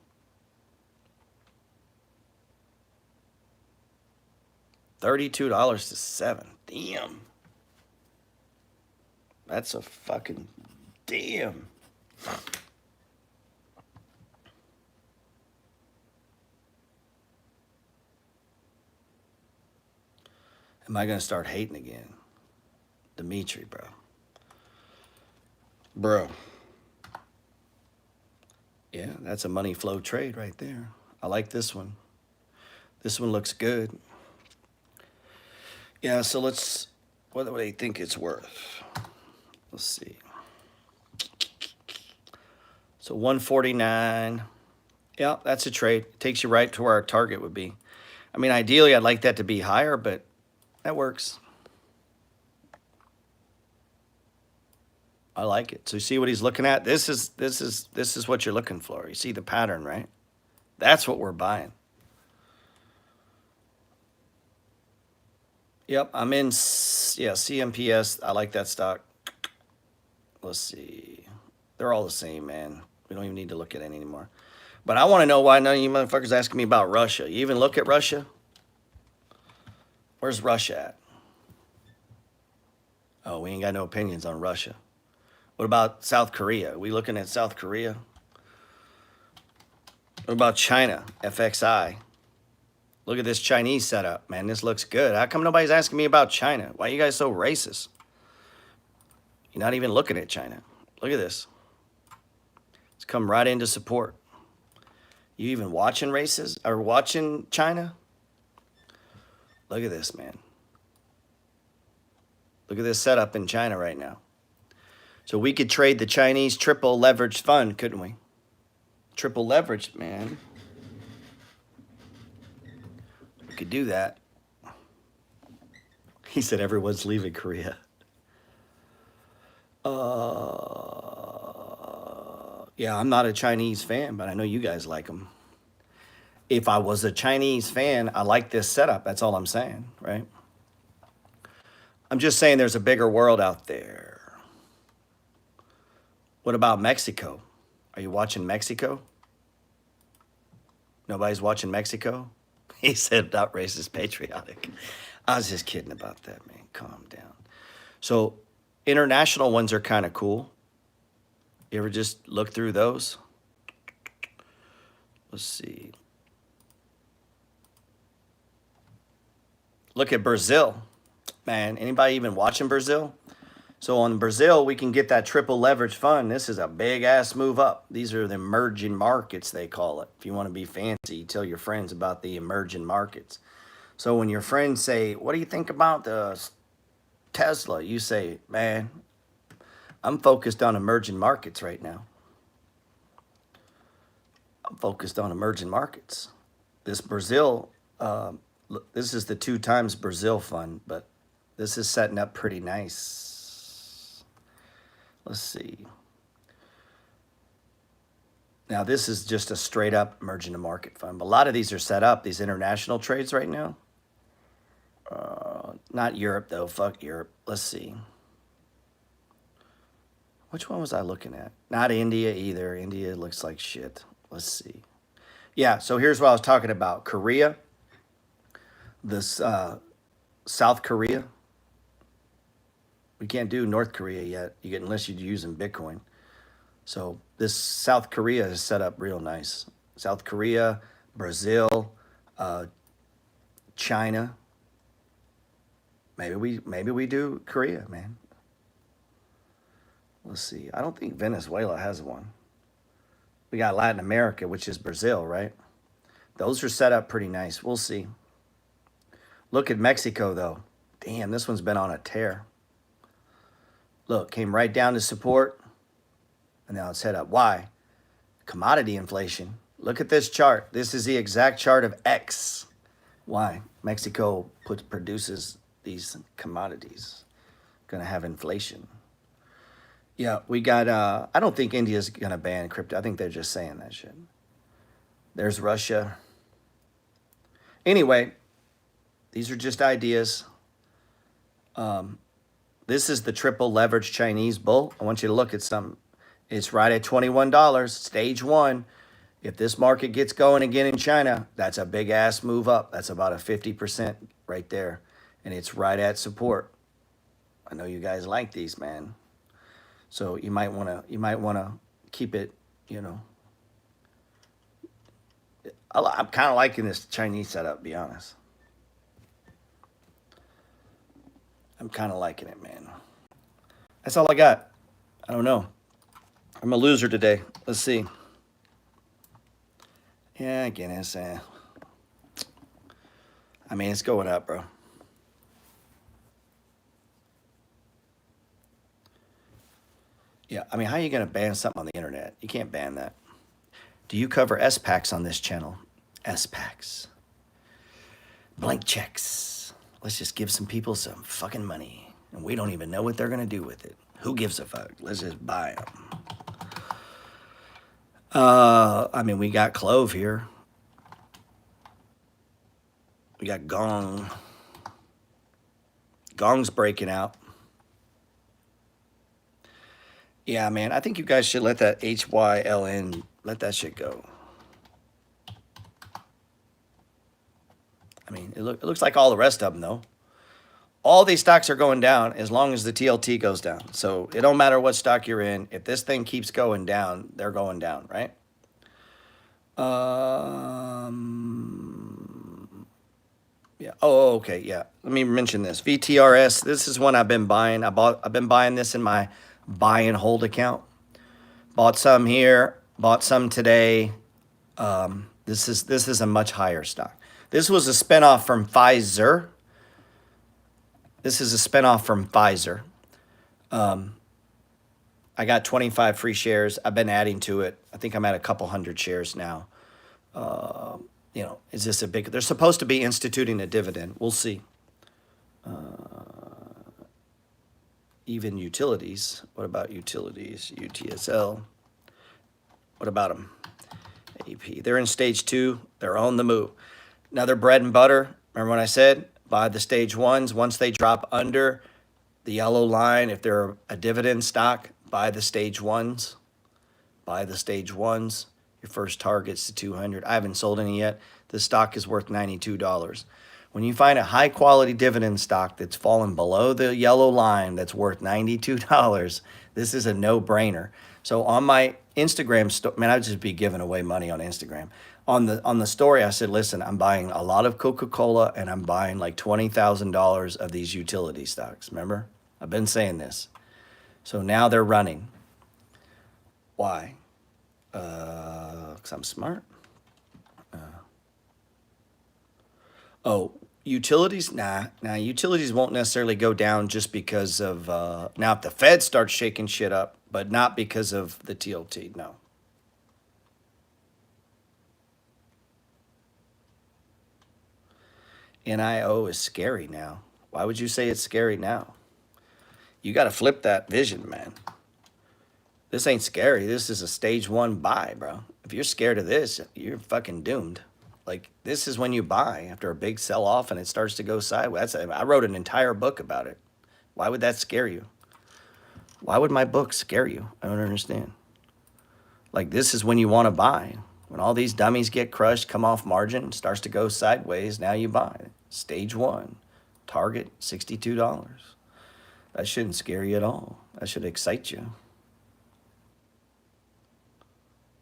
$32 to $7. Damn. That's a fucking damn. Am I going to start hating again? Dimitri, bro. Bro. Yeah, that's a money flow trade right there. I like this one. This one looks good. Yeah, so let's, what do they think it's worth? Let's see. So 149. Yeah, that's a trade. It takes you right to where our target would be. I mean, ideally, I'd like that to be higher, but that works. I like it. So you see what he's looking at? This is what you're looking for. You see the pattern, right? That's what we're buying. Yep, I'm in, yeah, CMPS. I like that stock. Let's see. They're all the same, man. We don't even need to look at it anymore. But I want to know why none of you motherfuckers asking me about Russia. You even look at Russia? Where's Russia at? Oh, we ain't got no opinions on Russia. What about South Korea? Are we looking at South Korea? What about China? FXI. Look at this Chinese setup, man. This looks good. How come nobody's asking me about China? Why are you guys so racist? You're not even looking at China. Look at this. It's come right into support. You even watching races or watching China? Look at this, man. Look at this setup in China right now. So we could trade the Chinese triple leveraged fund, couldn't we? Triple leveraged, man. We could do that. He said everyone's leaving Korea. Yeah, I'm not a Chinese fan, but I know you guys like them. If I was a Chinese fan, I like this setup. That's all I'm saying, right? I'm just saying there's a bigger world out there. What about Mexico? Are you watching Mexico? Nobody's watching Mexico? He said not racist, patriotic. I was just kidding about that, man. Calm down. So international ones are kind of cool. You ever just look through those? Let's see. Look at Brazil. Man, anybody even watching Brazil? So on Brazil, we can get that triple leverage fund. This is a big-ass move up. These are the emerging markets, they call it. If you want to be fancy, you tell your friends about the emerging markets. So when your friends say, what do you think about the Tesla? You say, man, I'm focused on emerging markets right now. I'm focused on emerging markets. This Brazil, this is the 2x Brazil fund, but this is setting up pretty nice. Let's see. Now, this is just a straight up emerging market fund. But a lot of these are set up, these international trades right now. Not Europe, though. Fuck Europe. Let's see. Which one was I looking at? Not India either. India looks like shit. Let's see. Yeah, so here's what I was talking about. Korea. This South Korea. We can't do North Korea yet, unless you're using Bitcoin. So this South Korea is set up real nice. South Korea, Brazil, China. Maybe we do Korea, man. Let's see. I don't think Venezuela has one. We got Latin America, which is Brazil, right? Those are set up pretty nice. We'll see. Look at Mexico, though. Damn, this one's been on a tear. Look, came right down to support, and now it's head up. Why? Commodity inflation. Look at this chart. This is the exact chart of X. Why? Mexico produces these commodities. Going to have inflation. Yeah, we got, I don't think India's going to ban crypto. I think they're just saying that shit. There's Russia. Anyway, these are just ideas. This is the triple leverage Chinese bull. I want you to look at something. It's right at $21, stage one. If this market gets going again in China, that's a big ass move up. That's about a 50% right there. And it's right at support. I know you guys like these, man. So you might wanna keep it, you know. I'm kind of liking this Chinese setup, to be honest. I'm kind of liking it, man. That's all I got. I don't know. I'm a loser today. Let's see. Yeah, again, it's, I mean, it's going up, bro. Yeah, I mean, how are you going to ban something on the internet? You can't ban that. Do you cover SPACs on this channel? SPACs. Blank checks. Let's just give some people some fucking money. And we don't even know what they're going to do with it. Who gives a fuck? Let's just buy them. I mean, we got Clove here. We got Gong. Gong's breaking out. Yeah, man, I think you guys should let that HYLN, let that shit go. I mean, it looks like all the rest of them, though. All these stocks are going down as long as the TLT goes down. So it don't matter what stock you're in. If this thing keeps going down, they're going down, right? Yeah. Oh, okay. Yeah. Let me mention this. VTRS. This is one I've been buying. I've been buying this in my buy and hold account. Bought some here. Bought some today. This is a much higher stock. This was a spinoff from Pfizer. This is a spinoff from Pfizer. I got 25 free shares. I've been adding to it. I think I'm at a couple hundred shares now. You know, is this a big... They're supposed to be instituting a dividend. We'll see. Even utilities. What about utilities? UTSL. What about them? AP. They're in stage 2. They're on the move. Another bread and butter. Remember what I said? Buy the stage 1s. Once they drop under the yellow line, if they're a dividend stock, buy the stage 1s. Buy the stage 1s. Your first target's to 200. I haven't sold any yet. The stock is worth $92. When you find a high quality dividend stock that's fallen below the yellow line that's worth $92, this is a no-brainer. So on my Instagram story, man, I'd just be giving away money on Instagram. On the story, I said, listen, I'm buying a lot of Coca-Cola and I'm buying like $20,000 of these utility stocks. Remember? I've been saying this. So now they're running. Why? Because I'm smart. Oh, utilities? Nah, utilities won't necessarily go down just because of, now if the Fed starts shaking shit up, but not because of the TLT, no. NIO is scary now. Why would you say it's scary now? You got to flip that vision, man. This ain't scary. This is a stage 1 buy, bro. If you're scared of this, you're fucking doomed. Like, this is when you buy after a big sell-off and it starts to go sideways. I wrote an entire book about it. Why would that scare you? Why would my book scare you? I don't understand. Like, this is when you want to buy. When all these dummies get crushed, come off margin, starts to go sideways, now you buy. Stage 1. Target, $62. That shouldn't scare you at all. That should excite you.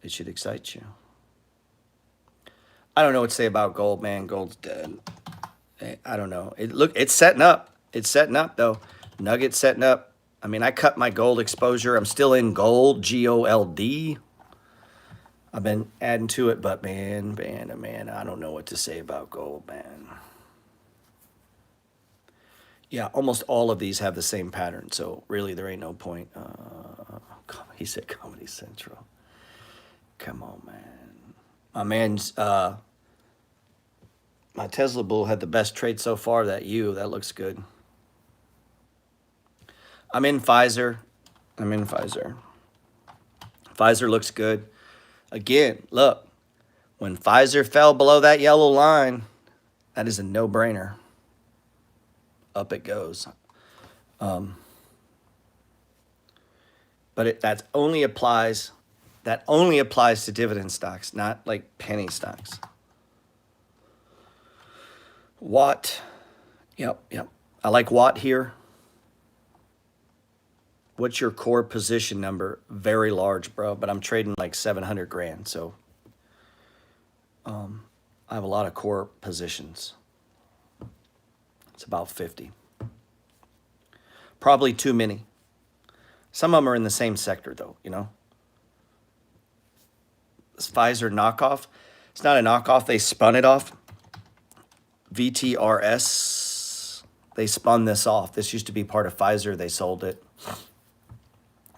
It should excite you. I don't know what to say about gold, man. Gold's dead. I don't know. It's setting up. It's setting up, though. Nugget's setting up. I mean, I cut my gold exposure. I'm still in gold, GOLD. I've been adding to it, but man, I don't know what to say about gold, man. Yeah, almost all of these have the same pattern, so really there ain't no point. He said Comedy Central. Come on, man. My man's, my Tesla bull had the best trade so far. That looks good. I'm in Pfizer. Pfizer looks good. Again, look, when Pfizer fell below that yellow line, that is a no-brainer. Up it goes. But that only applies to dividend stocks, not like penny stocks. Watt. Yep. I like Watt here. What's your core position number? Very large, bro, but I'm trading like 700 grand, so I have a lot of core positions. It's about 50. Probably too many. Some of them are in the same sector, though, you know. This Pfizer knockoff, it's not a knockoff. They spun it off. VTRS, they spun this off. This used to be part of Pfizer. They sold it.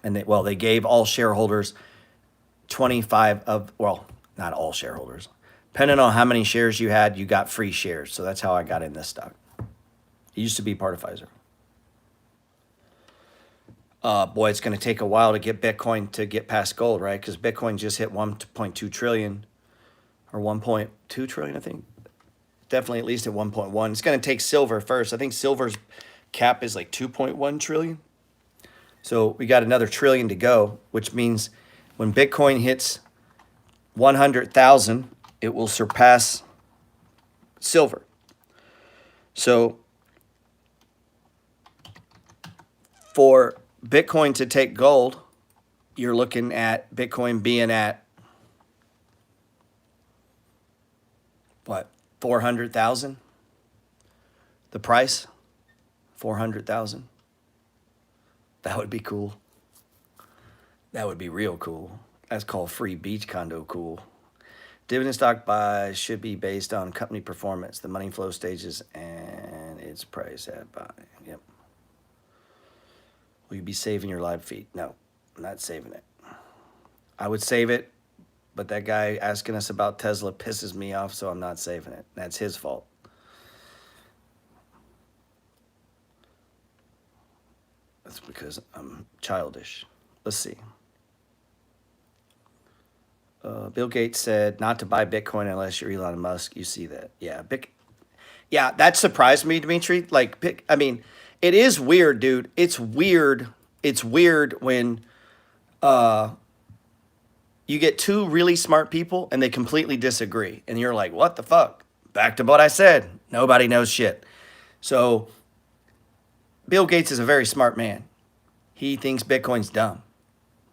And they gave all shareholders 25 of, well, not all shareholders. Depending on how many shares you had, you got free shares. So that's how I got in this stock. It used to be part of Pfizer. Boy, it's going to take a while to get Bitcoin to get past gold, right? Because Bitcoin just hit 1.2 trillion or 1.2 trillion, I think. Definitely at least at 1.1. It's going to take silver first. I think silver's cap is like 2.1 trillion. So we got another trillion to go, which means when Bitcoin hits 100,000, it will surpass silver. So for Bitcoin to take gold, you're looking at Bitcoin being at, what, 400,000? The price? 400,000. That would be cool. That would be real cool. That's called free beach condo cool. Dividend stock buys should be based on company performance, the money flow stages, and its price at buy. Yep. Will you be saving your live feed? No, I'm not saving it. I would save it, but that guy asking us about Tesla pisses me off, so I'm not saving it. That's his fault. That's because I'm childish. Let's see. Bill Gates said not to buy Bitcoin unless you're Elon Musk. You see that. Yeah. Yeah, that surprised me, Dimitri. Like, I mean, it is weird, dude. It's weird. It's weird when you get two really smart people and they completely disagree. And you're like, what the fuck? Back to what I said. Nobody knows shit. So Bill Gates is a very smart man. He thinks Bitcoin's dumb.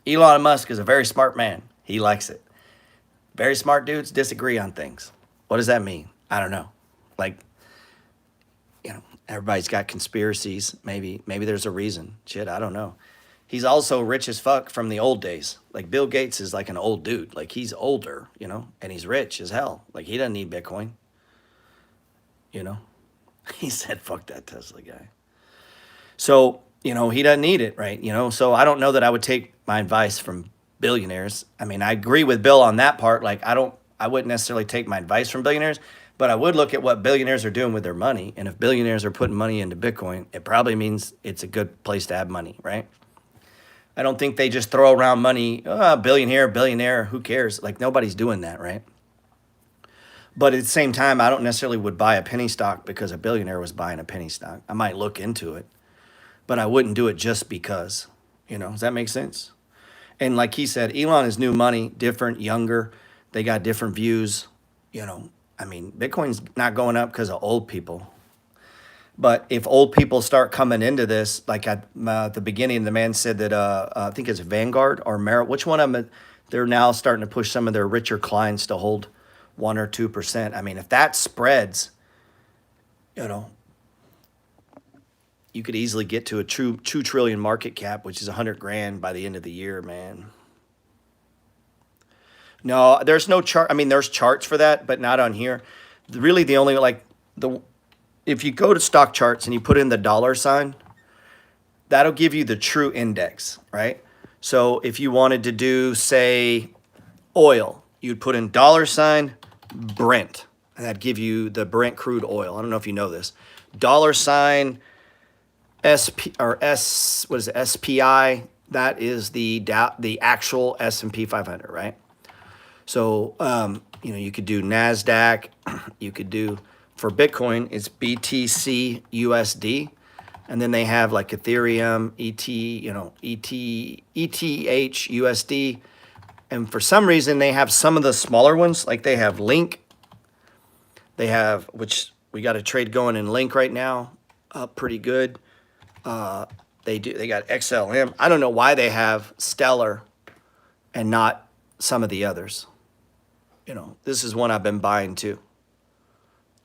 Elon Musk is a very smart man. He likes it. Very smart dudes disagree on things. What does that mean? I don't know. Like, you know, everybody's got conspiracies. Maybe there's a reason. Shit, I don't know. He's also rich as fuck from the old days. Like, Bill Gates is like an old dude. Like, he's older, you know, and he's rich as hell. Like, he doesn't need Bitcoin. You know? He said, fuck that Tesla guy. So, you know, he doesn't need it, right? You know, so I don't know that I would take my advice from billionaires. I mean, I agree with Bill on that part. Like, I wouldn't necessarily take my advice from billionaires, but I would look at what billionaires are doing with their money. And if billionaires are putting money into Bitcoin, it probably means it's a good place to have money, right? I don't think they just throw around money, billionaire, who cares? Like, nobody's doing that, right? But at the same time, I don't necessarily would buy a penny stock because a billionaire was buying a penny stock. I might look into it, but I wouldn't do it just because, you know, does that make sense? And like he said, Elon is new money, different, younger. They got different views, you know. I mean, Bitcoin's not going up because of old people. But if old people start coming into this, like at the beginning, the man said that, I think it's Vanguard or Merrill, which one of them, they're now starting to push some of their richer clients to hold 1 or 2%. I mean, if that spreads, you know, you could easily get to a true 2 trillion market cap, which is 100 grand by the end of the year, man. No, there's no chart. I mean, there's charts for that, but not on here. Really, the only if you go to stock charts and you put in the dollar sign, that'll give you the true index, right? So if you wanted to do, say, oil, you'd put in dollar sign Brent, and that'd give you the Brent crude oil. I don't know if you know this. Dollar sign SPI, that is the actual S&P 500, right? So, you could do NASDAQ, you could do, for Bitcoin, it's BTC USD, and then they have like Ethereum, ETH USD, and for some reason they have some of the smaller ones, like they have Link, which we got a trade going in Link right now, up pretty good. They got XLM. I don't know why they have Stellar and not some of the others. This is one I've been buying too.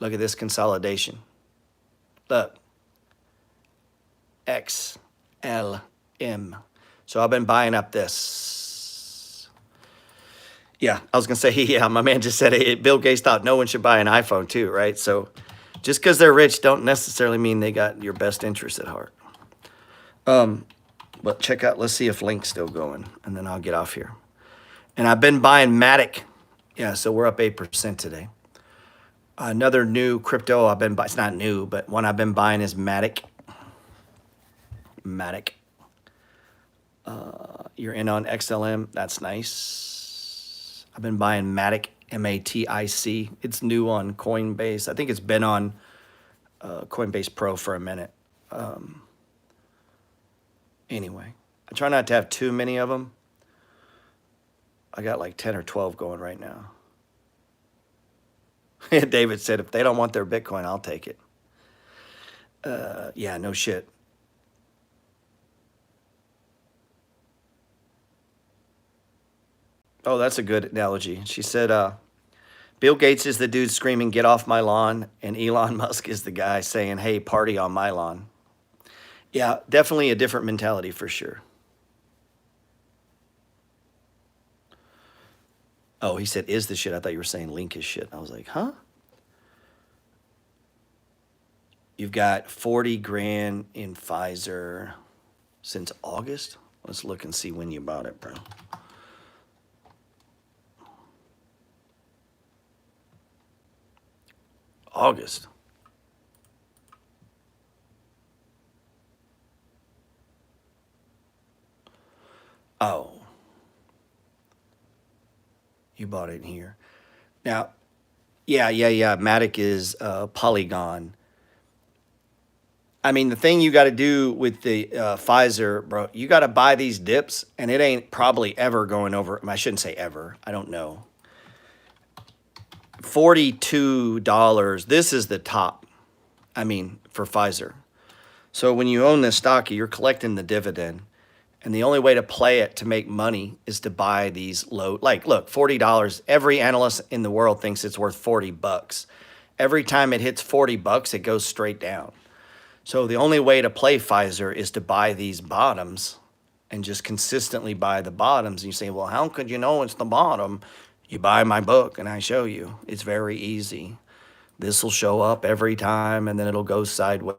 Look at this consolidation. Look. XLM. So I've been buying up this. Yeah, I was going to say, yeah, my man just said it. Bill Gates thought no one should buy an iPhone too, right? So just because they're rich don't necessarily mean they got your best interest at heart. But check out, let's see if Link's still going, and then I'll get off here. And I've been buying Matic. Yeah, so we're up 8% today. Another new crypto I've been buying, it's not new, but one I've been buying is Matic. You're in on XLM. That's nice. I've been buying Matic, MATIC. It's new on Coinbase. I think it's been on Coinbase Pro for a minute. Anyway, I try not to have too many of them. I got like 10 or 12 going right now. David said, if they don't want their Bitcoin, I'll take it. Yeah, no shit. Oh, that's a good analogy. She said, Bill Gates is the dude screaming, get off my lawn, and Elon Musk is the guy saying, hey, party on my lawn. Yeah, definitely a different mentality for sure. Oh, he said, is the shit. I thought you were saying Link is shit. I was like, huh? You've got 40 grand in Pfizer since August. Let's look and see when you bought it, bro. August. Oh. You bought it in here. Now, yeah. Matic is Polygon. I mean, the thing you got to do with the Pfizer, bro, you got to buy these dips, and it ain't probably ever going over. I shouldn't say ever. I don't know. $42. This is the top. I mean, for Pfizer. So when you own this stock, you're collecting the dividend. And the only way to play it to make money is to buy these low, like, look, $40. Every analyst in the world thinks it's worth $40. Every time it hits $40, it goes straight down. So the only way to play Pfizer is to buy these bottoms and just consistently buy the bottoms. And you say, well, how could you know it's the bottom? You buy my book and I show you. It's very easy. This will show up every time and then it'll go sideways.